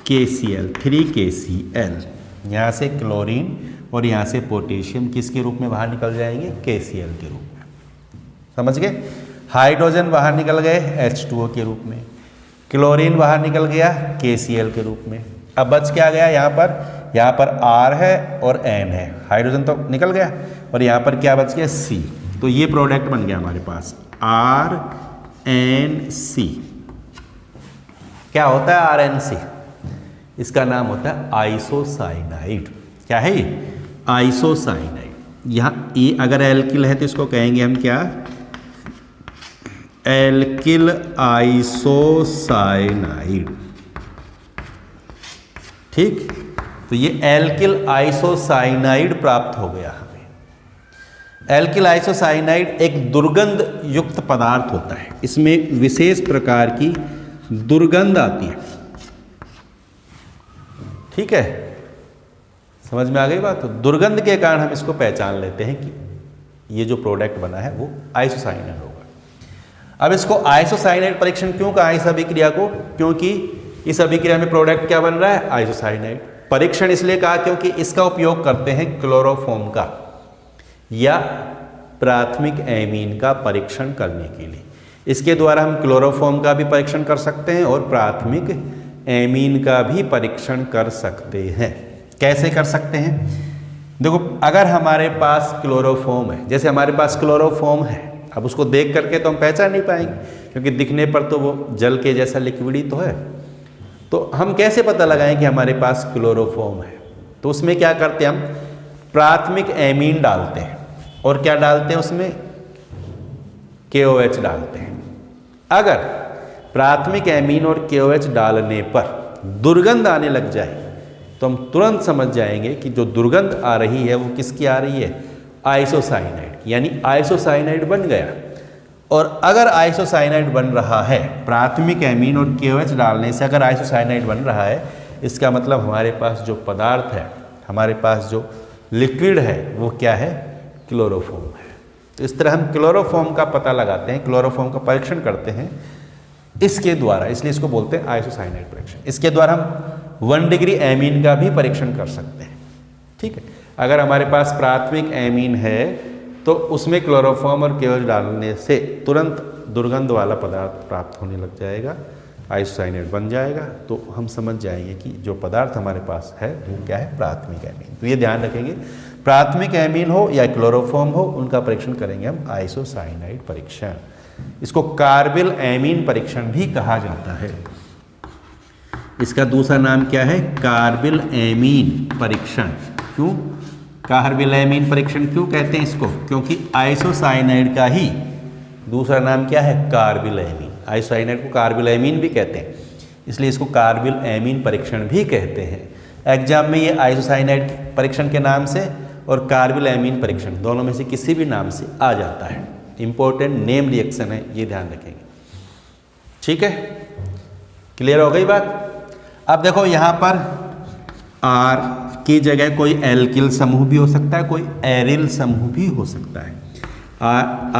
S1: KCl, 3KCl। यहाँ से क्लोरीन और यहाँ से पोटेशियम किसके रूप में बाहर निकल जाएंगे, KCl के रूप में। समझ गए, हाइड्रोजन बाहर निकल गए H2O के रूप में, क्लोरीन बाहर निकल गया KCl के रूप में। अब बच क्या गया, यहाँ पर R है और N है, हाइड्रोजन तो निकल गया, और यहाँ पर क्या बच गया, C। तो ये प्रोडक्ट बन गया हमारे पास RNC। क्या होता है RNC, इसका नाम होता है आइसोसाइनाइड। क्या है ये, आइसोसाइनाइड। यहाँ ये अगर एल्किल है तो इसको कहेंगे हम क्या, एल्किल आइसोसाइनाइड। ठीक, तो ये एल्किल आइसोसाइनाइड प्राप्त हो गया हमें। एल्किल आइसोसाइनाइड एक दुर्गंध युक्त पदार्थ होता है, इसमें विशेष प्रकार की दुर्गंध आती है। ठीक है, समझ में आ गई बात। तो दुर्गंध के कारण हम इसको पहचान लेते हैं कि ये जो प्रोडक्ट बना है वो आइसोसाइनाइड होगा। अब इसको आइसोसाइनाइड परीक्षण क्यों कहा इस अभिक्रिया को, क्योंकि इस अभिक्रिया में प्रोडक्ट क्या बन रहा है, आइसोसाइनाइड। परीक्षण इसलिए कहा क्योंकि इसका उपयोग करते हैं क्लोरोफॉर्म का या प्राथमिक एमीन का परीक्षण करने के लिए। इसके द्वारा हम क्लोरोफॉर्म का भी परीक्षण कर सकते हैं और प्राथमिक एमीन का भी परीक्षण कर सकते हैं। कैसे कर सकते हैं, देखो अगर हमारे पास क्लोरोफॉर्म है, जैसे हमारे पास क्लोरोफॉर्म है, अब उसको देख करके तो हम पहचान नहीं पाएंगे क्योंकि दिखने पर तो वो जल के जैसा लिक्विड ही तो है। तो हम कैसे पता लगाएं कि हमारे पास क्लोरोफॉर्म है, तो उसमें क्या करते हैं, हम प्राथमिक एमीन डालते हैं और क्या डालते हैं उसमें, KOH डालते हैं। अगर प्राथमिक एमीन और KOH डालने पर दुर्गंध आने लग जाए तो हम तुरंत समझ जाएंगे कि जो दुर्गंध आ रही है वो किसकी आ रही है, आइसोसाइनाइड, यानी आइसोसाइनाइड बन गया। और अगर आइसोसाइनाइड बन रहा है, प्राथमिक एमीन और KOH डालने से अगर आइसोसाइनाइड बन रहा है, इसका मतलब हमारे पास जो पदार्थ है, हमारे पास जो लिक्विड है वो क्या है, क्लोरोफॉर्म है। तो इस तरह हम क्लोरोफॉर्म का पता लगाते हैं, क्लोरोफॉर्म का परीक्षण करते हैं इसके द्वारा, इसलिए इसको बोलते हैं आइसोसाइनाइड परीक्षण। इसके द्वारा हम 1 डिग्री एमीन का भी परीक्षण कर सकते हैं। ठीक है, अगर हमारे पास प्राथमिक एमीन है तो उसमें क्लोरोफॉर्म और KOH डालने से तुरंत दुर्गंध वाला पदार्थ प्राप्त होने लग जाएगा, आइसोसाइनाइड बन जाएगा। तो हम समझ जाएंगे कि जो पदार्थ हमारे पास है वो क्या है, प्राथमिक एमीन। तो ये ध्यान रखेंगे, प्राथमिक एमीन हो या क्लोरोफॉर्म हो, उनका परीक्षण करेंगे हम आइसोसाइनाइड परीक्षण। इसको कार्बिल एमीन परीक्षण भी कहा जाता है। इसका दूसरा नाम क्या है, कार्बिल एमीन परीक्षण। क्यों कार्बिल एमीन परीक्षण क्यों कहते हैं इसको, क्योंकि आइसोसाइनाइड का ही दूसरा नाम क्या है, कार्बिल एमीन। आइसोसाइनाइड को कार्बिल एमीन भी कहते हैं, इसलिए इसको कार्बिल एमीन परीक्षण भी कहते हैं। एग्जाम में ये आइसोसाइनाइड परीक्षण के नाम से और कार्बिल एमीन परीक्षण दोनों में से किसी भी नाम से आ जाता है। इंपॉर्टेंट नेम रिएक्शन है, ये ध्यान रखेंगे। ठीक है, क्लियर हो गई बात। अब देखो यहाँ पर R की जगह कोई एल्किल समूह भी हो सकता है, कोई एरिल समूह भी हो सकता है।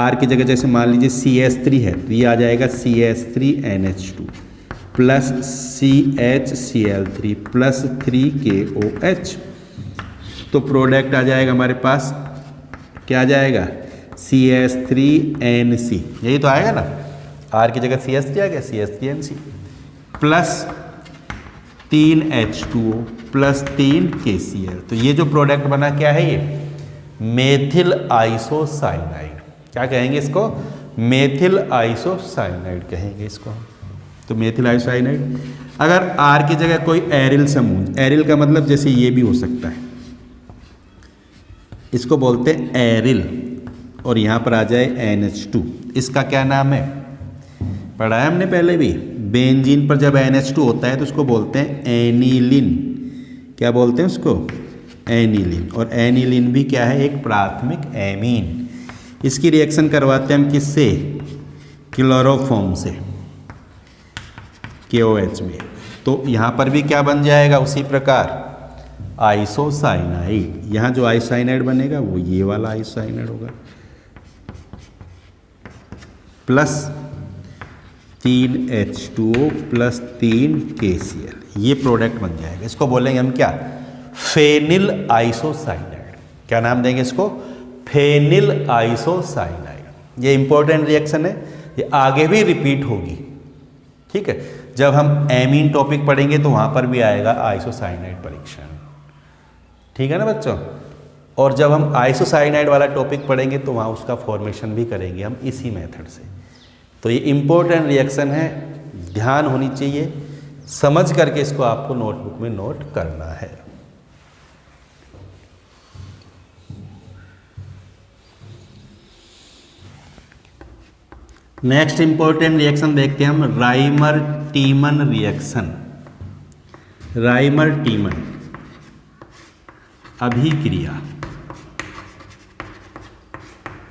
S1: R की जगह जैसे मान लीजिए CH3 है तो ये आ जाएगा CH3NH2 plus CHCl3 plus 3KOH। तो प्रोडक्ट आ जाएगा हमारे पास, क्या आ जाएगा, CH3NC, यही तो आएगा ना। R की जगह CH3 आ गया, CH3NC plus 3H2O plus 3KCl। तो ये जो प्रोडक्ट बना क्या है, ये मेथिल आइसोसाइनाइड। क्या कहेंगे इसको, मेथिल आइसोसाइनाइड कहेंगे इसको। तो मेथिल आइसोसाइनाइड। अगर R की जगह कोई एरिल समूह, एरिल का मतलब जैसे ये भी हो सकता है, इसको बोलते हैं एरिल, और यहाँ पर आ जाए NH2, इसका क्या नाम है, पढ़ा है हमने पहले भी, बेंजीन पर जब NH2 होता है तो उसको बोलते हैं एनिलीन। क्या बोलते हैं उसको? एनिलीन। और एनिलीन भी क्या है? एक प्राथमिक एमीन। इसकी रिएक्शन करवाते हैं हम किससे? क्लोरोफॉर्म से, KOH में। तो यहाँ पर भी क्या बन जाएगा? उसी प्रकार आइसोसाइनाइड। यहाँ जो आइसोसाइनाइड बनेगा वो ये वाला आइसोसाइनाइड होगा, प्लस 3H2O प्लस 3 KCl। ये प्रोडक्ट बन जाएगा। इसको बोलेंगे हम क्या? Phenyl isocyanide. क्या नाम देंगे इसको? Phenyl isocyanide. ये इंपॉर्टेंट रिएक्शन है, ये आगे भी रिपीट होगी। ठीक है, जब हम एमीन टॉपिक पढ़ेंगे तो वहाँ पर भी आएगा आइसोसाइनाइड परीक्षण। ठीक है ना बच्चों? और जब हम आइसोसाइनाइड वाला टॉपिक पढ़ेंगे तो वहाँ उसका फॉर्मेशन भी करेंगे हम इसी मेथड से। तो ये इम्पोर्टेंट रिएक्शन है, ध्यान होनी चाहिए, समझ करके इसको आपको नोटबुक में नोट करना है। नेक्स्ट इंपॉर्टेंट रिएक्शन देखते हैं हम, राइमर टीमन रिएक्शन। राइमर टीमन अभिक्रिया।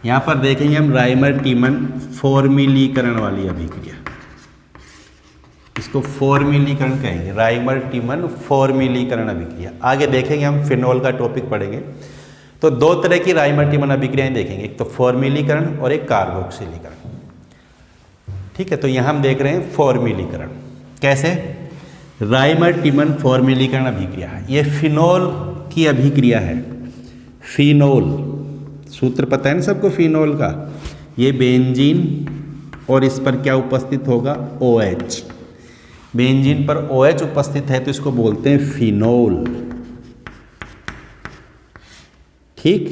S1: यहां पर देखेंगे हम राइमर टीमन फॉर्मिलीकरण वाली अभिक्रिया। इसको फॉर्मिलीकरण कहेंगे, राइमर टीमन फॉर्मिलीकरण अभिक्रिया। आगे देखेंगे हम फिनोल का टॉपिक पढ़ेंगे तो दो तरह की राइमर टीमन अभिक्रियाएं देखेंगे, एक तो फॉर्मिलीकरण और एक कार्बोक्सिलीकरण। ठीक है, तो यहां हम देख रहे हैं फॉर्मिलीकरण। कैसे? राइमर टीमन फॉर्मिलीकरण अभिक्रिया, ये फिनोल की अभिक्रिया है। फिनोल, सूत्र पता है ना सबको फिनोल का? ये बेंजीन और इस पर क्या उपस्थित होगा? OH। बेंजीन पर OH उपस्थित है तो इसको बोलते हैं फिनोल। ठीक,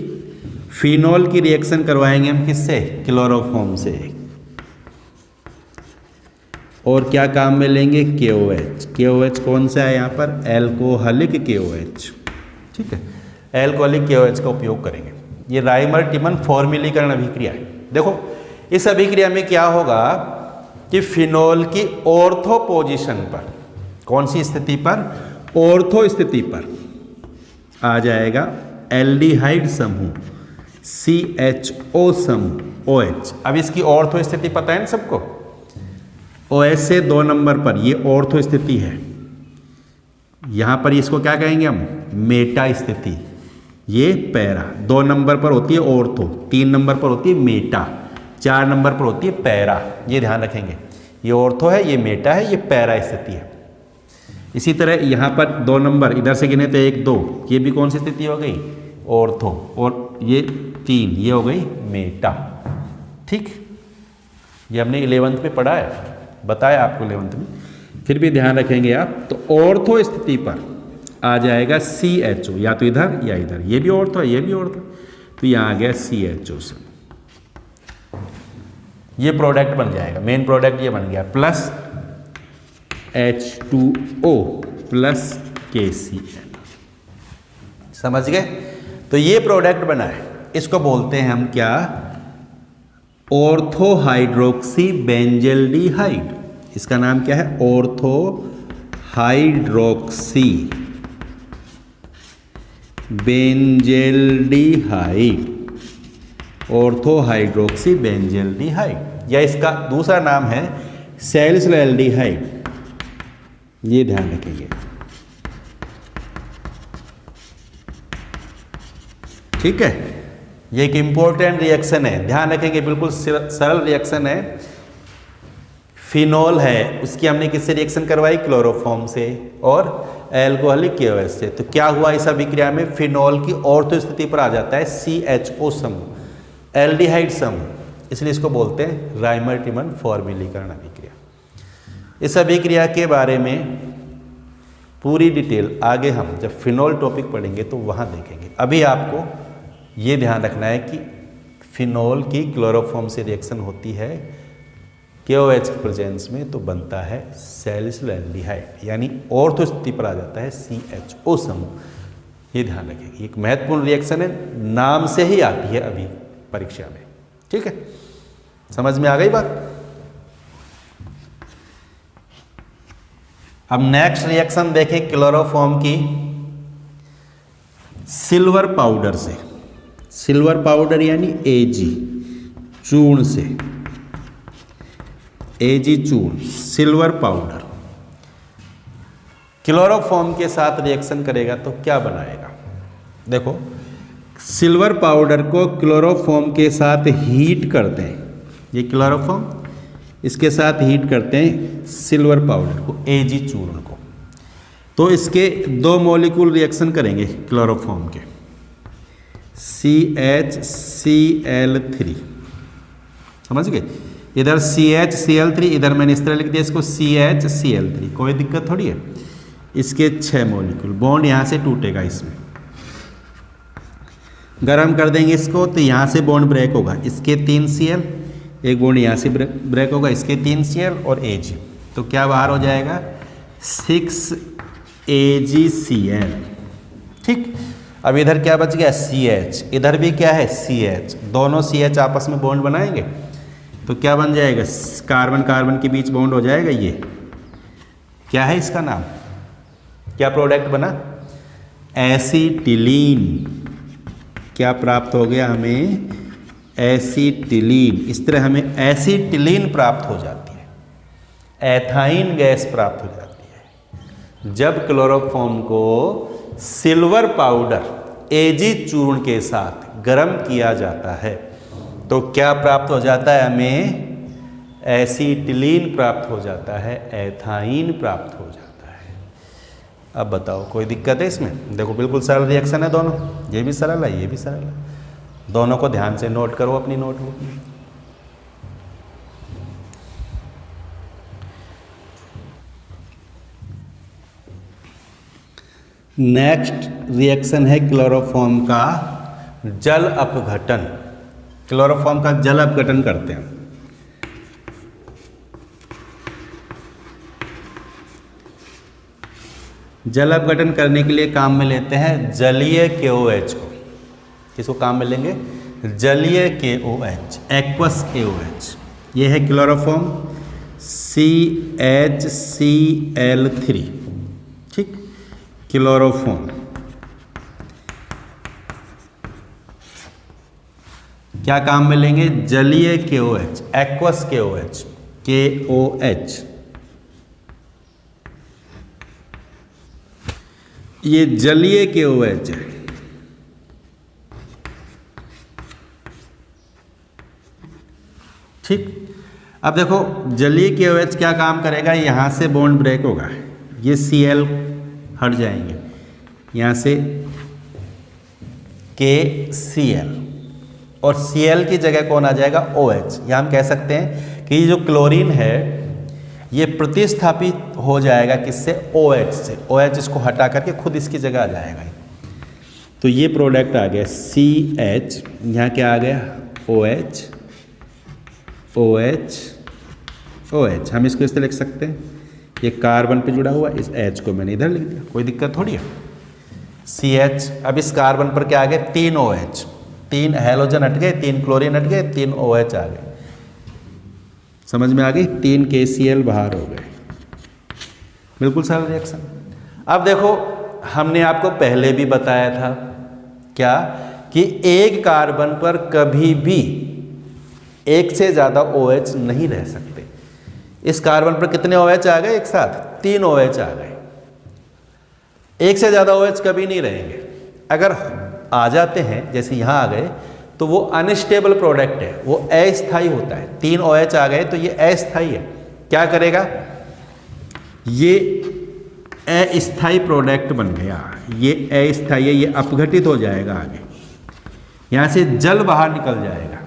S1: फिनोल की रिएक्शन करवाएंगे हम किससे? क्लोरोफॉर्म से। और क्या काम में लेंगे? KOH। KOH कौन सा है यहाँ पर? Alcoholic KOH। ठीक है, एल्कोहलिक KOH का उपयोग करेंगे। ये राइमर टीमन फॉर्मिलीकरण अभिक्रिया है। देखो इस अभिक्रिया में क्या होगा कि फिनोल की ऑर्थो पोजीशन पर, कौन सी स्थिति पर? ऑर्थो स्थिति पर आ जाएगा एल्डिहाइड समूह CHO समूह OH। अब इसकी ऑर्थो स्थिति पता है ना सबको? OH से 2 नंबर पर ये ऑर्थो स्थिति है। यहां पर इसको क्या कहेंगे हम? मेटा स्थिति। ये पैरा। 2 नंबर पर होती है ऑर्थो, 3 नंबर पर होती है मेटा, 4 नंबर पर होती है पैरा। ये ध्यान रखेंगे, ये ऑर्थो है, ये मेटा है, ये पैरा स्थिति है। इसी तरह यहाँ पर 2 नंबर इधर से गिने तो 1 2, ये भी कौन सी स्थिति हो गई? ऑर्थो। और ये 3, ये हो गई मेटा। ठीक, ये हमने 11th में पढ़ा है, बताया आपको 11th में, फिर भी ध्यान रखेंगे आप। तो ऑर्थो स्थिति पर आ जाएगा CHO, या तो इधर या इधर। ये भी ऑर्थो है, ये भी ऑर्थो, तो यहाँ आ गया CHO से। ये प्रोडक्ट बन जाएगा, मेन प्रोडक्ट ये बन गया, प्लस H2O प्लस KCl। समझ गए? तो ये प्रोडक्ट बना है, इसको बोलते हैं हम क्या? Ortho hydroxy benzaldehyde. इसका नाम क्या है? Ortho hydroxy benzaldehyde. Ortho hydroxy benzaldehyde, या इसका दूसरा नाम है सैलिसिलएल्डिहाइड। ये ध्यान रखेंगे। ठीक है, ये एक इंपॉर्टेंट रिएक्शन है, ध्यान रखेंगे, बिल्कुल सरल रिएक्शन है। फिनोल है, उसकी हमने किससे रिएक्शन करवाई? क्लोरोफॉर्म से और एल्कोहलिक KOH से। तो क्या हुआ इस अभिक्रिया में? फिनोल की ऑर्थो स्थिति पर आ जाता है CHO समूह, एल्डिहाइड समूह, इसलिए इसको बोलते हैं राइमर टीमन फॉर्मिलीकरण अभिक्रिया। इस अभिक्रिया के बारे में पूरी डिटेल आगे हम जब फिनोल टॉपिक पढ़ेंगे तो वहाँ देखेंगे। अभी आपको ये ध्यान रखना है कि फिनोल की क्लोरोफॉर्म से रिएक्शन होती है KOH की प्रेजेंस में तो बनता है सैलिसिलएल्डिहाइड, यानी ऑर्थो स्थिति पर आ जाता है CHO समूह। ये ध्यान रखेंगे, एक महत्वपूर्ण रिएक्शन है, नाम से ही आती है अभी परीक्षा में। ठीक है, समझ में आ गई बात? अब नेक्स्ट रिएक्शन देखें क्लोरोफॉर्म की सिल्वर पाउडर से। सिल्वर पाउडर यानी Ag चूर्ण से, Ag चूर्ण सिल्वर पाउडर क्लोरोफॉर्म के साथ रिएक्शन करेगा तो क्या बनाएगा। देखो सिल्वर पाउडर को क्लोरोफॉर्म के साथ हीट करते हैं, ये क्लोरोफॉर्म इसके साथ हीट करते हैं सिल्वर पाउडर को, Ag चूर्ण को, तो इसके दो मॉलिक्यूल रिएक्शन करेंगे क्लोरोफॉर्म के, CHCl3, समझ गए। इधर CHCl3, इधर मैंने इस तरह लिख दिया इसको CHCl3, कोई दिक्कत थोड़ी है। इसके 6 मॉलिक्यूल, बॉन्ड यहाँ से टूटेगा, इसमें गरम कर देंगे इसको तो यहाँ से बॉन्ड ब्रेक होगा, इसके 3 Cl, एक बॉन्ड यहाँ से ब्रेक होगा, इसके 3 Cl और Ag, तो क्या बाहर हो जाएगा 6 AgCl। ठीक, अब इधर क्या बच गया CH, इधर भी क्या है CH, दोनों CH आपस में बॉन्ड बनाएंगे तो क्या बन जाएगा, कार्बन कार्बन के बीच बॉन्ड हो जाएगा। ये क्या है, इसका नाम क्या प्रोडक्ट बना, एसीटिलीन। क्या प्राप्त हो गया हमें, एसीटिलीन। इस तरह हमें एसीटिलीन प्राप्त हो जाती है, एथाइन गैस प्राप्त हो जाती है जब क्लोरोफॉर्म को सिल्वर पाउडर Ag चूर्ण के साथ गर्म किया जाता है तो क्या प्राप्त हो जाता है, हमें एसीटिलीन प्राप्त हो जाता है, एथाइन प्राप्त हो जाता है। अब बताओ कोई दिक्कत है इसमें। देखो बिल्कुल सरल रिएक्शन है दोनों, ये भी सरल है ये भी सरल है, दोनों को ध्यान से नोट करो अपनी नोटबुक में। नेक्स्ट रिएक्शन है क्लोरोफॉर्म का जल अपघटन। क्लोरोफॉर्म का जल अपघटन करते हैं। जल अपघटन करने के लिए काम में लेते हैं जलीय KOH को। किसको काम में लेंगे, जलीय KOH, एक्वस KOH। ये है क्लोरोफॉर्म CHCl3। ठीक, क्लोरोफॉर्म क्या काम में लेंगे, जलीय KOH, एक्वस KOH, KOH। ये जलीय KOH है। ठीक, अब देखो जलीय KOH क्या काम करेगा, यहां से बॉन्ड ब्रेक होगा, ये Cl हट जाएंगे, यहां से KCl और Cl की जगह कौन आ जाएगा, OH। या हम कह सकते हैं कि ये जो क्लोरीन है ये प्रतिस्थापित हो जाएगा किससे, OH से। OH इसको हटा करके खुद इसकी जगह आ जाएगा। तो ये प्रोडक्ट आ गया CH, यहाँ क्या आ गया OH, OH, OH। हम इसको इस तरह लिख सकते हैं, ये कार्बन पे जुड़ा हुआ, इस H को मैंने इधर लिख दिया, कोई दिक्कत थोड़ी है। CH, अब इस कार्बन पर क्या आ गए, 3 OH, 3 हैलोजन हट गए, 3 क्लोरीन हट गए, 3 OH आ गए। समझ में आ गई, 3 KCl बाहर हो गए। बिल्कुल सरल रिएक्शन। अब देखो हमने आपको पहले भी बताया था क्या, कि एक कार्बन पर कभी भी एक से ज़्यादा OH नहीं रह सकते। इस कार्बन पर कितने OH आ गए एक साथ, 3 OH आ गए। एक से ज़्यादा OH कभी नहीं रहेंगे। अगर आ जाते हैं जैसे यहाँ आ गए तो वो अनस्टेबल प्रोडक्ट है, वो अस्थायी होता है। 3 OH आ गए तो ये अस्थायी है। क्या करेगा, ये अस्थायी प्रोडक्ट बन गया, ये अस्थायी है, ये अपघटित हो जाएगा आगे, यहाँ से जल बाहर निकल जाएगा,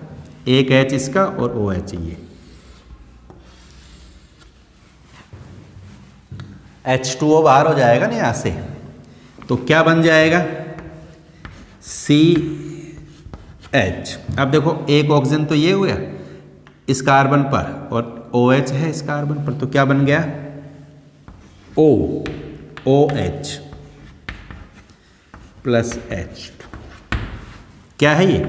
S1: एक H इसका और OH ये, H2O बाहर हो जाएगा ना यहाँ से। तो क्या बन जाएगा, CH। अब देखो एक ऑक्सीजन तो ये हुआ इस कार्बन पर और OH है इस कार्बन पर, तो क्या बन गया OH प्लस H2। क्या है ये,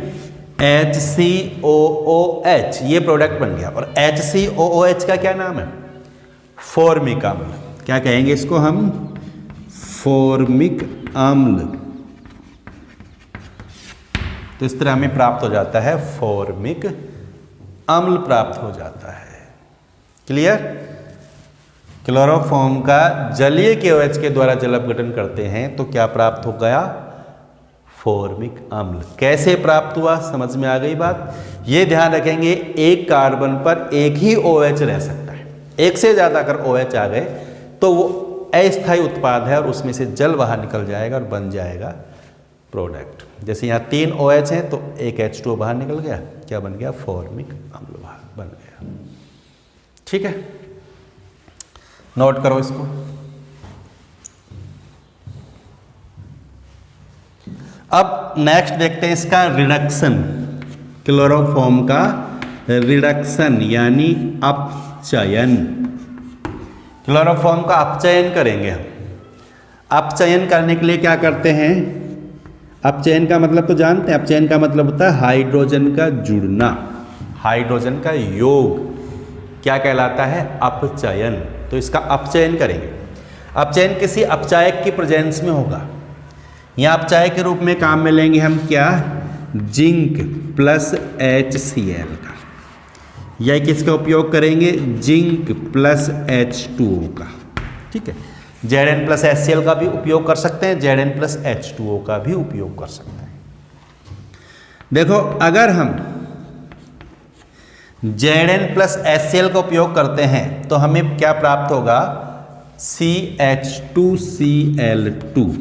S1: HCOOH, ये प्रोडक्ट बन गया। और HCOOH का क्या नाम है, फॉर्मिक अम्ल। क्या कहेंगे इसको हम? फॉर्मिक अम्ल। तो इस तरह हमें प्राप्त हो जाता है फॉर्मिक अम्ल प्राप्त हो जाता है। क्लियर? क्लोरोफॉर्म का जलीय KOH के द्वारा जल अपघटन करते हैं तो क्या प्राप्त हो गया? फॉर्मिक अम्ल। कैसे प्राप्त हुआ, समझ में आ गई बात? ये ध्यान रखेंगे, एक कार्बन पर एक ही OH रह सकता है। एक से ज्यादा अगर OH आ गए तो वो अस्थायी उत्पाद है और उसमें से जल बाहर निकल जाएगा और बन जाएगा प्रोडक्ट। जैसे यहाँ 3 OH हैं तो एक H2O बाहर निकल गया, क्या बन गया? फॉर्मिक अम्ल बन गया। ठीक है, नोट करो इसको। अब नेक्स्ट देखते हैं इसका रिडक्शन। क्लोरोफॉर्म का रिडक्शन यानी अपचयन। क्लोरोफॉर्म का अपचयन करेंगे हम। अपचयन करने के लिए क्या करते हैं? अपचयन का मतलब तो जानते हैं, अपचयन का मतलब होता है हाइड्रोजन का जुड़ना, हाइड्रोजन का योग। क्या कहलाता है? अपचयन। तो इसका अपचयन करेंगे। अपचयन किसी अपचायक की प्रेजेंस में होगा। यहाँ अपचायक के रूप में काम में लेंगे हम क्या? जिंक प्लस HCl का। यह किसका उपयोग करेंगे? जिंक प्लस H2O का। ठीक है, Zn प्लस HCl का भी उपयोग कर सकते हैं, Zn प्लस H2O का भी उपयोग कर सकते हैं। देखो, अगर हम Zn प्लस HCl का उपयोग करते हैं तो हमें क्या प्राप्त होगा? CH2Cl2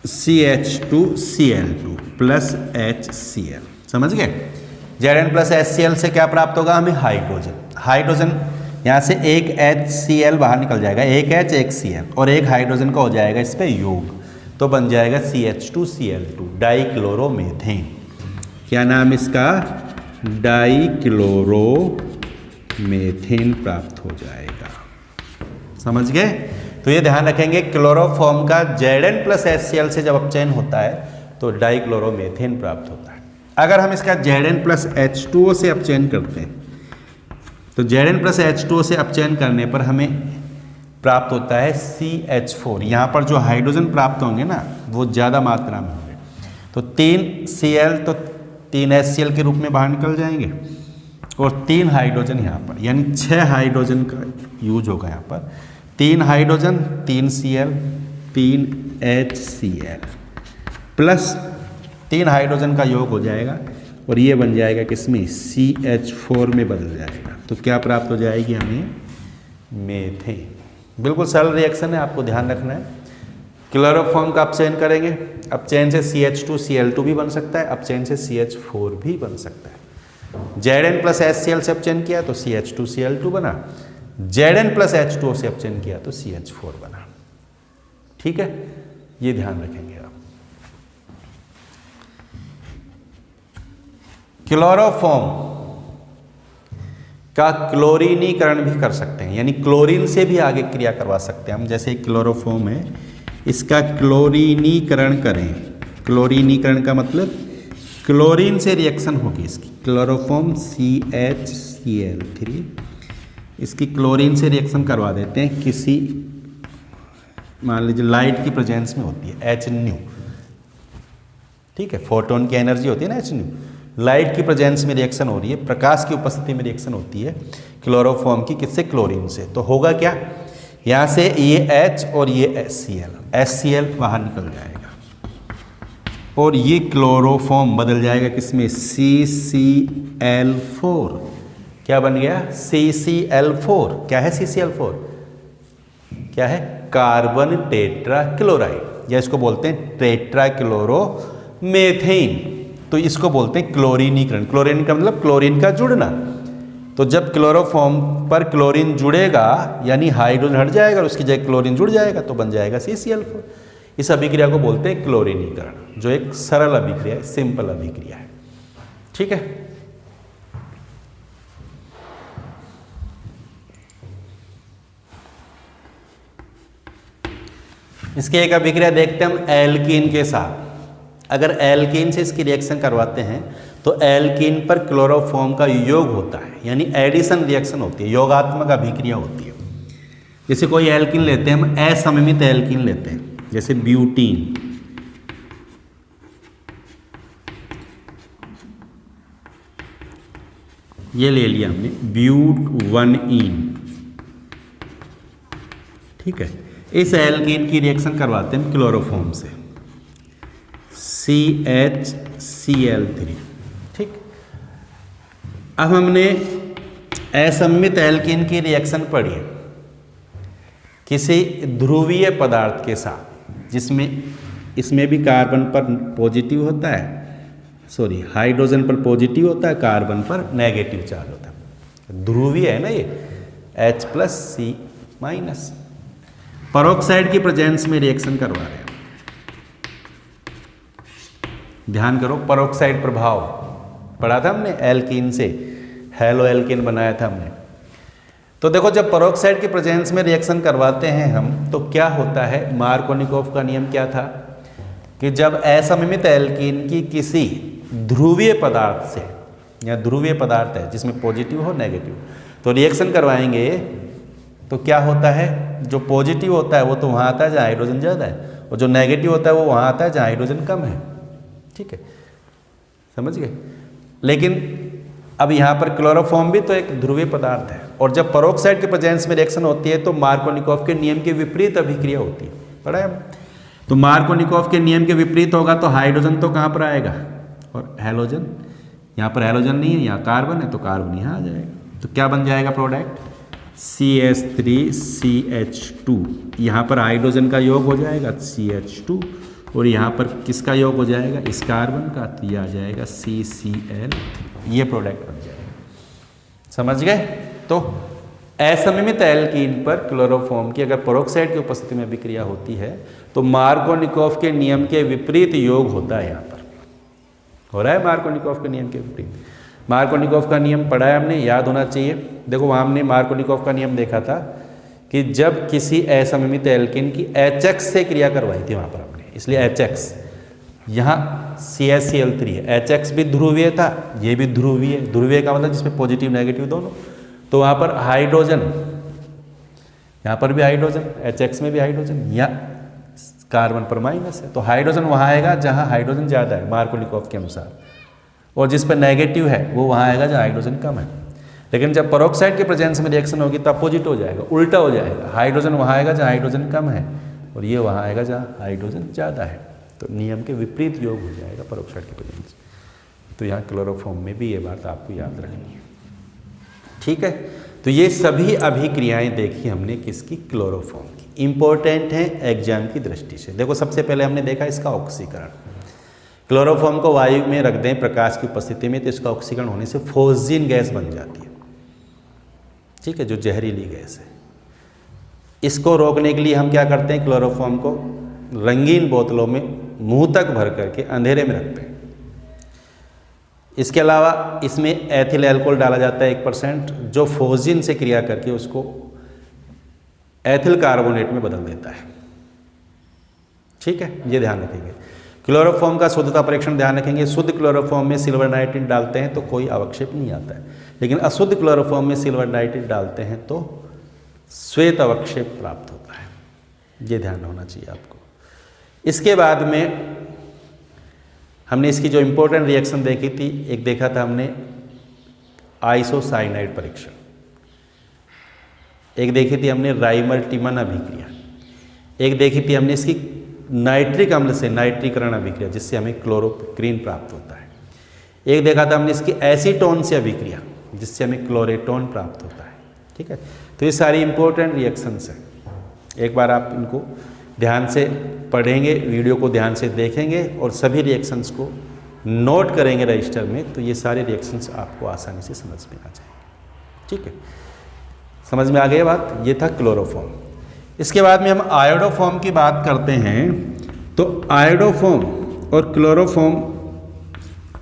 S1: CH2Cl2 plus HCl। समझ गए? Zn प्लस HCl से क्या प्राप्त होगा हमें? हाइड्रोजन। हाइड्रोजन यहाँ से एक HCl बाहर निकल जाएगा, एक H एक Cl, और एक हाइड्रोजन का हो जाएगा इस पे योग, तो बन जाएगा CH2Cl2 डाइक्लोरोमेथेन। क्या नाम इसका? डाइक्लोरोमेथेन प्राप्त हो जाएगा। समझ गए? तो ये ध्यान रखेंगे, क्लोरोफॉर्म का Zn प्लस HCl से जब अपचयन होता है तो डाइक्लोरोमेथेन प्राप्त होता है। अगर हम इसका Zn प्लस H2O से अपचयन करते हैं तो Zn प्लस H2O से अपचयन करने पर हमें प्राप्त होता है CH4। यहाँ पर जो हाइड्रोजन प्राप्त होंगे ना वो ज़्यादा मात्रा में होंगे, तो 3 Cl तो 3 HCl के रूप में बाहर निकल जाएंगे और 3 हाइड्रोजन यहाँ पर, यानी 6 हाइड्रोजन का यूज होगा यहाँ पर। 3 hydrogen, 3 Cl, 3 HCl plus 3 hydrogen का योग हो जाएगा और ये बन जाएगा किसमें? CH4 में बदल जाएगा। तो क्या प्राप्त हो जाएगी हमें? मेथेन। बिल्कुल सरल रिएक्शन है, आपको ध्यान रखना है। क्लोरोफॉर्म का अपचयन करेंगे, अपचयन से CH2Cl2 भी बन सकता है, अपचयन से CH4 भी बन सकता है। Zn प्लस HCl से अपचयन किया तो CH2Cl2 बना, Zn प्लस H2O से अपचयन किया तो CH4 बना। ठीक है, ये ध्यान रखेंगे आप। क्लोरोफॉर्म का क्लोरीनीकरण भी कर सकते हैं, यानी क्लोरीन से भी आगे क्रिया करवा सकते हैं हम। जैसे क्लोरोफॉर्म है, इसका क्लोरीनीकरण करें। क्लोरीनीकरण का मतलब क्लोरीन से रिएक्शन होगी इसकी। क्लोरोफॉर्म CHCl3, इसकी क्लोरीन से रिएक्शन करवा देते हैं किसी, मान लीजिए लाइट की प्रेजेंस में होती है HNu। ठीक है, फोटोन की एनर्जी होती है ना HNu। लाइट की प्रेजेंस में रिएक्शन हो रही है, प्रकाश की उपस्थिति में रिएक्शन होती है क्लोरोफॉर्म की, किससे? क्लोरीन से। तो होगा क्या? यहाँ से ये H और ये HCl बाहर निकल जाएगा और ये क्लोरोफॉर्म बदल जाएगा किसमें? CCl4। क्या बन गया? CCl4। क्या है CCl4? क्या है? कार्बन टेट्रा क्लोराइड, या इसको बोलते हैं टेट्रा क्लोरोमेथेन। तो इसको बोलते हैं क्लोरीनीकरण। क्लोरीन का मतलब क्लोरीन का जुड़ना। तो जब क्लोरोफॉर्म पर क्लोरीन जुड़ेगा यानी हाइड्रोजन हट जाएगा और उसकी जगह क्लोरीन जुड़ जाएगा तो बन जाएगा CCl4। इस अभिक्रिया को बोलते हैं क्लोरीनीकरण, जो एक सरल अभिक्रिया है, सिंपल अभिक्रिया है। ठीक है, इसकी एक अभिक्रिया देखते हैं हम एल्कीन के साथ। अगर एल्कीन से इसकी रिएक्शन करवाते हैं तो एल्कीन पर क्लोरोफॉर्म का योग होता है, यानी एडिशन रिएक्शन होती है, योगात्मक अभिक्रिया होती है। जैसे कोई एल्किन लेते हैं, हम असममित एल्किन लेते हैं, जैसे ब्यूटीन, ये ले लिया हमने ब्यूट-1-ईन, ठीक है। इस एल्कीन की रिएक्शन करवाते हैं क्लोरोफॉर्म से, CHCl3, ठीक। अब हमने असममित एल्कीन की रिएक्शन पढ़ी है किसी ध्रुवीय पदार्थ के साथ, जिसमें इसमें भी कार्बन पर पॉजिटिव होता है, सॉरी हाइड्रोजन पर पॉजिटिव होता है, कार्बन पर नेगेटिव चार्ज होता है, ध्रुवीय है ना ये, H+C-। पेरोक्साइड की प्रेजेंस में रिएक्शन करवा रहे हैं, ध्यान करो, पेरोक्साइड प्रभाव पढ़ा था हमने, एल्कीन से हेलो एल्कीन बनाया था हमने। तो देखो जब पेरोक्साइड की प्रेजेंस में रिएक्शन करवाते हैं हम, तो क्या होता है, मार्कोनिकोव का नियम क्या था कि जब असममित एल्कीन की किसी ध्रुवीय पदार्थ से, या ध्रुवीय पदार्थ है जिसमें पॉजिटिव हो नेगेटिव, तो रिएक्शन करवाएंगे तो क्या होता है, जो पॉजिटिव होता है वो तो वहाँ आता है जहाँ हाइड्रोजन ज़्यादा है, और जो नेगेटिव होता है वो वहाँ आता है जहाँ हाइड्रोजन कम है, ठीक है, समझ गए। लेकिन अब यहाँ पर क्लोरोफॉर्म भी तो एक ध्रुवीय पदार्थ है, और जब पेरोक्साइड के प्रेजेंस में रिएक्शन होती है तो मार्कोनिकोव के नियम के विपरीत अभिक्रिया होती है, पढ़ा है। तो मार्कोनिकोव के नियम के विपरीत होगा तो हाइड्रोजन तो कहाँ पर आएगा, और हैलोजन, यहाँ पर हैलोजन नहीं है, यहाँ कार्बन है, तो कार्बन यहाँ आ जाएगा। तो क्या बन जाएगा प्रोडक्ट, CH3CH2, यहाँ पर हाइड्रोजन का योग हो जाएगा CH2, और यहाँ पर किसका योग हो जाएगा, इस कार्बन का, तो ये आ जाएगा CCl, ये प्रोडक्ट बन जाएगा, समझ गए। तो असममित एल्कीन पर क्लोरोफॉर्म की अगर पेरोक्साइड की उपस्थिति में अभिक्रिया होती है तो मार्कोनिकोव के नियम के विपरीत योग होता है, यहाँ पर हो रहा है मार्कोनिकोव के नियम के विपरीत। मार्कोनिकोव का नियम पढ़ा है हमने, याद होना चाहिए। देखो वहाँ हमने मार्कोनिकोव का नियम देखा था कि जब किसी असममित एल्कीन की HX से क्रिया करवाई थी वहाँ पर हमने, इसलिए HX, यहाँ CHCl3 है, HX भी ध्रुवीय था, ये भी ध्रुवीय, ध्रुवीय का मतलब जिसमें पॉजिटिव नेगेटिव दोनों, तो वहाँ पर हाइड्रोजन, यहाँ पर भी हाइड्रोजन, HX में भी हाइड्रोजन, यहाँ कार्बन पर माइनस है, तो हाइड्रोजन वहाँ आएगा जहाँ हाइड्रोजन ज़्यादा है मार्कोनिकोव के अनुसार, और जिस पर नेगेटिव है वो वहाँ आएगा जहाँ हाइड्रोजन कम है। लेकिन जब पेरोक्साइड के प्रेजेंस में रिएक्शन होगी तो अपोजिट हो जाएगा, उल्टा हो जाएगा, हाइड्रोजन वहाँ आएगा जहाँ हाइड्रोजन कम है, और ये वहाँ आएगा जहाँ हाइड्रोजन ज़्यादा है, तो नियम के विपरीत योग हो जाएगा पेरोक्साइड के प्रेजेंस। तो यहाँ क्लोरोफॉर्म में भी ये बात आपको याद रखनी है, ठीक है। तो ये सभी अभिक्रियाएं देखी हमने किसकी, क्लोरोफॉर्म की, इंपॉर्टेंट है एग्जाम की दृष्टि से। देखो सबसे पहले हमने देखा इसका ऑक्सीकरण, क्लोरोफॉर्म को वायु में रख दें प्रकाश की उपस्थिति में तो इसका ऑक्सीकरण होने से फोस्जीन गैस बन जाती है, ठीक है, जो जहरीली गैस है। इसको रोकने के लिए हम क्या करते हैं, क्लोरोफॉर्म को रंगीन बोतलों में मुंह तक भर करके अंधेरे में रखते हैं। इसके अलावा इसमें एथिल अल्कोहल डाला जाता है 1%, जो फोस्जीन से क्रिया करके उसको एथिल कार्बोनेट में बदल देता है, ठीक है, ये ध्यान रखेंगे। क्लोरोफॉर्म का शुद्धता परीक्षण ध्यान रखेंगे, शुद्ध क्लोरोफॉर्म में सिल्वर नाइट्रेट डालते हैं तो कोई अवक्षेप नहीं आता है, लेकिन अशुद्ध क्लोरोफॉर्म में सिल्वर नाइट्रेट डालते हैं तो श्वेत अवक्षेप प्राप्त होता है, ये ध्यान होना चाहिए आपको। इसके बाद में हमने इसकी जो इम्पोर्टेंट रिएक्शन देखी थी, एक देखा था हमने आइसोसाइनाइड परीक्षण, एक देखी थी हमने राइमर-टिमन अभिक्रिया, एक देखी थी हमने इसकी नाइट्रिक अम्ल से नाइट्रीकरण अभिक्रिया जिससे हमें क्लोरोक्रीन प्राप्त होता है, एक देखा था हमने इसकी एसीटोन से अभिक्रिया जिससे हमें क्लोरेटोन प्राप्त होता है, ठीक है। तो ये सारी इंपॉर्टेंट रिएक्शंस हैं, एक बार आप इनको ध्यान से पढ़ेंगे, वीडियो को ध्यान से देखेंगे और सभी रिएक्शंस को नोट करेंगे रजिस्टर में, तो ये सारे रिएक्शंस आपको आसानी से समझ में आ जाएंगे, ठीक है। समझ में आ गई बात, ये था क्लोरोफॉर्म। इसके बाद में हम आयोडोफॉर्म की बात करते हैं, तो आयोडोफॉर्म और क्लोरोफॉर्म,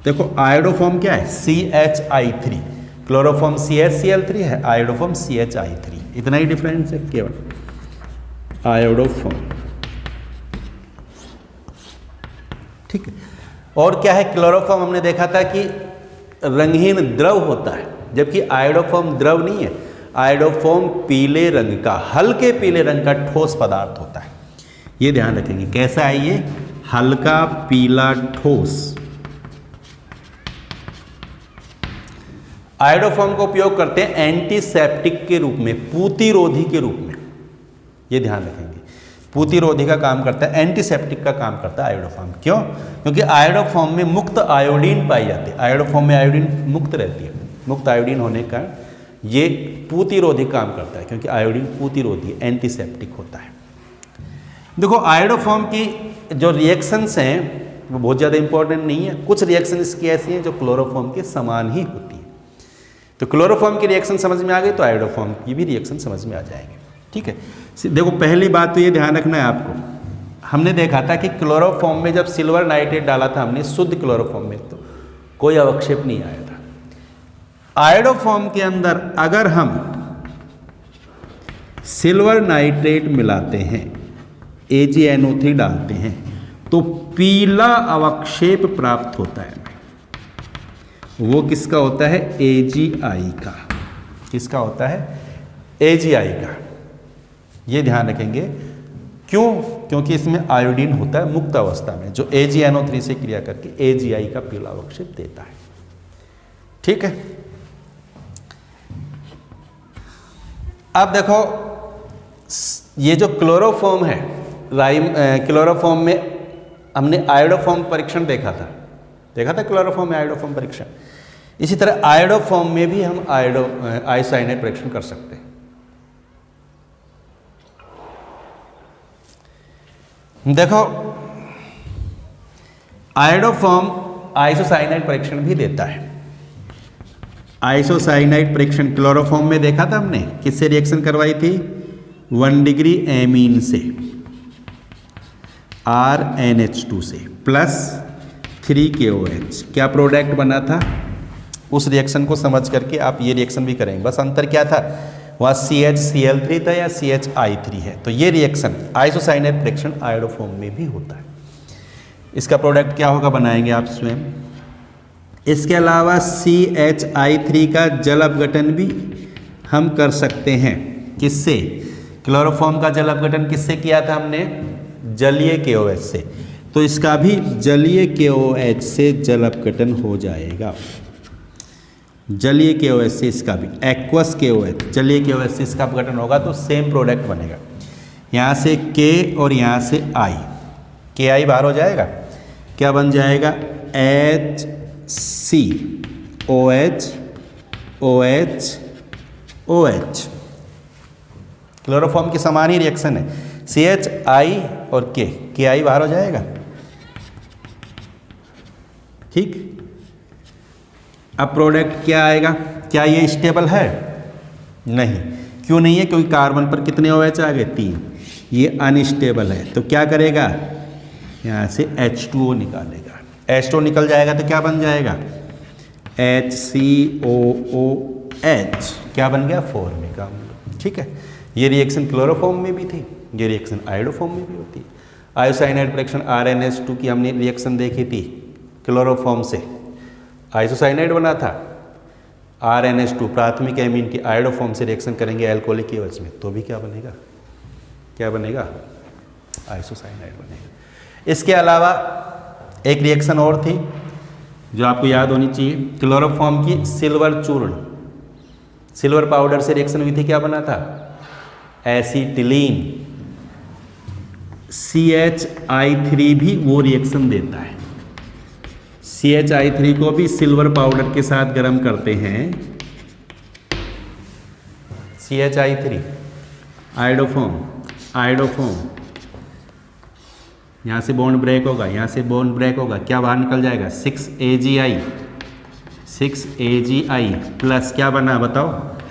S1: देखो आयोडोफॉर्म क्या है, CHI3, क्लोरोफॉर्म CHCl3 है, आयोडोफॉर्म CHI3, इतना ही डिफरेंस है केवल, आयोडोफॉर्म, ठीक है। और क्या है, क्लोरोफॉर्म हमने देखा था कि रंगहीन द्रव होता है, जबकि आयोडोफॉर्म द्रव नहीं है। आयोडोफॉर्म पीले रंग का, हल्के पीले रंग का ठोस पदार्थ होता है। ये ध्यान रखेंगे। कैसा है ये? हल्का पीला ठोस। आयोडोफॉर्म का उपयोग करते हैं एंटीसेप्टिक के रूप में, पूतिरोधी के रूप में। ये ध्यान रखेंगे। पूतिरोधी का काम करता है, एंटीसेप्टिक का काम करता है आयोडोफॉर्म। क्यों? क्योंकि आयोडोफॉर्म में मुक्त आयोडीन पाई जाती है। आयोडोफॉर्म में आयोडीन मुक्त रहती है। मुक्त आयोडीन होने का ये पूतिरोधी काम करता है, क्योंकि आयोडीन पूतिरोधी एंटीसेप्टिक होता है। देखो आयोडोफॉर्म की जो रिएक्शंस हैं वो बहुत ज़्यादा इंपॉर्टेंट नहीं है। कुछ रिएक्शन इसकी ऐसी हैं जो क्लोरोफॉर्म के समान ही होती है। तो क्लोरोफॉर्म की रिएक्शन समझ में आ गई तो आयोडोफॉर्म की भी रिएक्शन समझ में आ जाएंगे। ठीक है। देखो पहली बात तो ये ध्यान रखना है आपको, हमने देखा था कि क्लोरोफॉर्म में जब सिल्वर नाइट्रेट डाला था हमने शुद्ध क्लोरोफॉर्म में, तो कोई अवक्षेप नहीं आया था। आयोडोफॉर्म के अंदर अगर हम सिल्वर नाइट्रेट मिलाते हैं, AgNO3 डालते हैं, तो पीला अवक्षेप प्राप्त होता है। वो किसका होता है? AgI का। किसका होता है? AgI का। ये ध्यान रखेंगे। क्यों? क्योंकि इसमें आयोडीन होता है मुक्त अवस्था में, जो AgNO3 से क्रिया करके AgI का पीला अवक्षेप देता है। ठीक है। अब देखो ये जो क्लोरोफॉर्म है, क्लोरोफॉर्म में हमने आयोडोफॉर्म परीक्षण देखा था क्लोरोफॉर्म में आयोडोफॉर्म परीक्षण। इसी तरह आयोडोफॉर्म में भी हम आइसोसाइनाइड परीक्षण कर सकते हैं। देखो आयोडोफॉर्म आइसोसाइनाइड परीक्षण भी देता है। आइसोसाइनाइड परीक्षण क्लोरोफॉर्म में देखा था हमने, किससे रिएक्शन करवाई थी? 1 डिग्री एमीन से, RnH2 से प्लस 3KOH। क्या प्रोडक्ट बना था? उस रिएक्शन को समझ करके आप ये रिएक्शन भी करेंगे। बस अंतर क्या था? वहाँ CHCl3 था या CHI3 है। तो ये रिएक्शन आइसोसाइनाइड रिएक्शन आयोडोफॉर्म में भी होता है। इसका प्रोडक्ट क्या होगा बनाएंगे आप स्वयं। इसके अलावा CHI3 का जल अपघटन भी हम कर सकते हैं। किससे? क्लोरोफॉर्म का जल अपघटन किससे किया था हमने? जलीय KOH से। तो इसका भी जलीय KOH से जल अपघटन हो जाएगा। जलीय KOH से इसका भी, एक्वस KOH, जलीय KOH से इसका अपघटन होगा तो सेम प्रोडक्ट बनेगा। यहाँ से K और यहाँ से I, KI बाहर हो जाएगा। क्या बन जाएगा? HCOH OH OH। क्लोरोफॉर्म के समान ही रिएक्शन है। CHI और KI बाहर हो जाएगा। ठीक। अब प्रोडक्ट क्या आएगा? क्या ये स्टेबल है? नहीं। क्यों नहीं है? क्योंकि कार्बन पर कितने OH आ गए? 3। ये अनस्टेबल है। तो क्या करेगा? यहाँ से H2O निकालेगा। H2O निकल जाएगा तो क्या बन जाएगा? HCOOH। क्या बन गया? फॉर्मिक अम्ल। ठीक है। ये रिएक्शन क्लोरोफॉर्म में भी थी, ये रिएक्शन आयोडोफॉर्म में भी होती है। आयोसाइनाइड परीक्षण RnH2 की हमने रिएक्शन देखी थी क्लोरोफॉर्म से, आइसोसाइनाइड बना था। RnH2 प्राथमिक एमीन की आयोडोफॉर्म से रिएक्शन करेंगे एल्कोहलिक KOH में, तो भी क्या बनेगा? क्या बनेगा? आइसोसाइनाइड बनेगा। इसके अलावा एक रिएक्शन और थी जो आपको याद होनी चाहिए, क्लोरोफॉर्म की सिल्वर चूर्ण, सिल्वर पाउडर से रिएक्शन हुई थी। क्या बना था? एसीटिलीन। CHI3 भी वो रिएक्शन देता है। CHI3 को भी सिल्वर पाउडर के साथ गर्म करते हैं। CHI3 आयोडोफॉर्म, यहाँ से बॉन्ड ब्रेक होगा, यहाँ से बॉन्ड ब्रेक होगा, क्या बाहर निकल जाएगा? 6AgI प्लस क्या बना बताओ?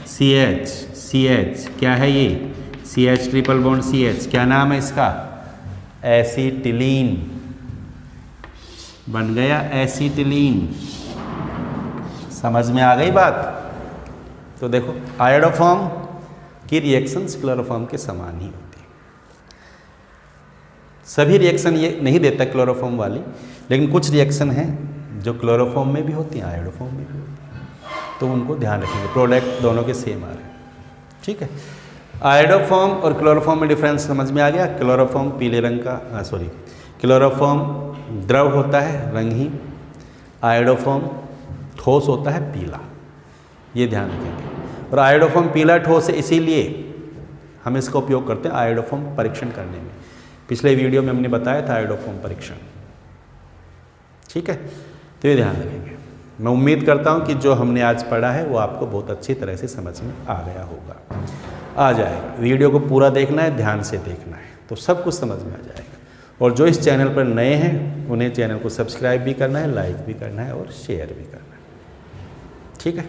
S1: CH क्या है ये? CH triple bond CH। क्या नाम है इसका? एसीटिलीन। बन गया एसीटिलीन। समझ में आ गई बात? तो देखो आयोडोफॉर्म की रिएक्शंस क्लोरोफॉर्म के समान ही होती है। सभी रिएक्शन ये नहीं देता क्लोरोफॉर्म वाली, लेकिन कुछ रिएक्शन हैं जो क्लोरोफॉर्म में भी होती हैं, आयोडोफॉर्म में भी होती हैं, तो उनको ध्यान रखेंगे। प्रोडक्ट दोनों के सेम आ रहे हैं। ठीक है। आयोडोफॉर्म और क्लोरोफॉर्म में डिफरेंस समझ में आ गया। क्लोरोफॉर्म पीले रंग का क्लोरोफॉर्म द्रव होता है रंगहीन, आयोडोफॉर्म ठोस होता है पीला, ये ध्यान रखेंगे। और आयोडोफॉर्म पीला ठोस है इसीलिए हम इसका उपयोग करते हैं आयोडोफॉर्म परीक्षण करने में। पिछले वीडियो में हमने बताया था आयोडोफॉर्म परीक्षण, ठीक है। तो ये ध्यान रखेंगे। मैं उम्मीद करता हूँ कि जो हमने आज पढ़ा है वो आपको बहुत अच्छी तरह से समझ में आ गया होगा, आ जाएगा। वीडियो को पूरा देखना है, ध्यान से देखना है, तो सब कुछ समझ में आ जाएगा। और जो इस चैनल पर नए हैं उन्हें चैनल को सब्सक्राइब भी करना है, लाइक भी करना है और शेयर भी करना है, ठीक है।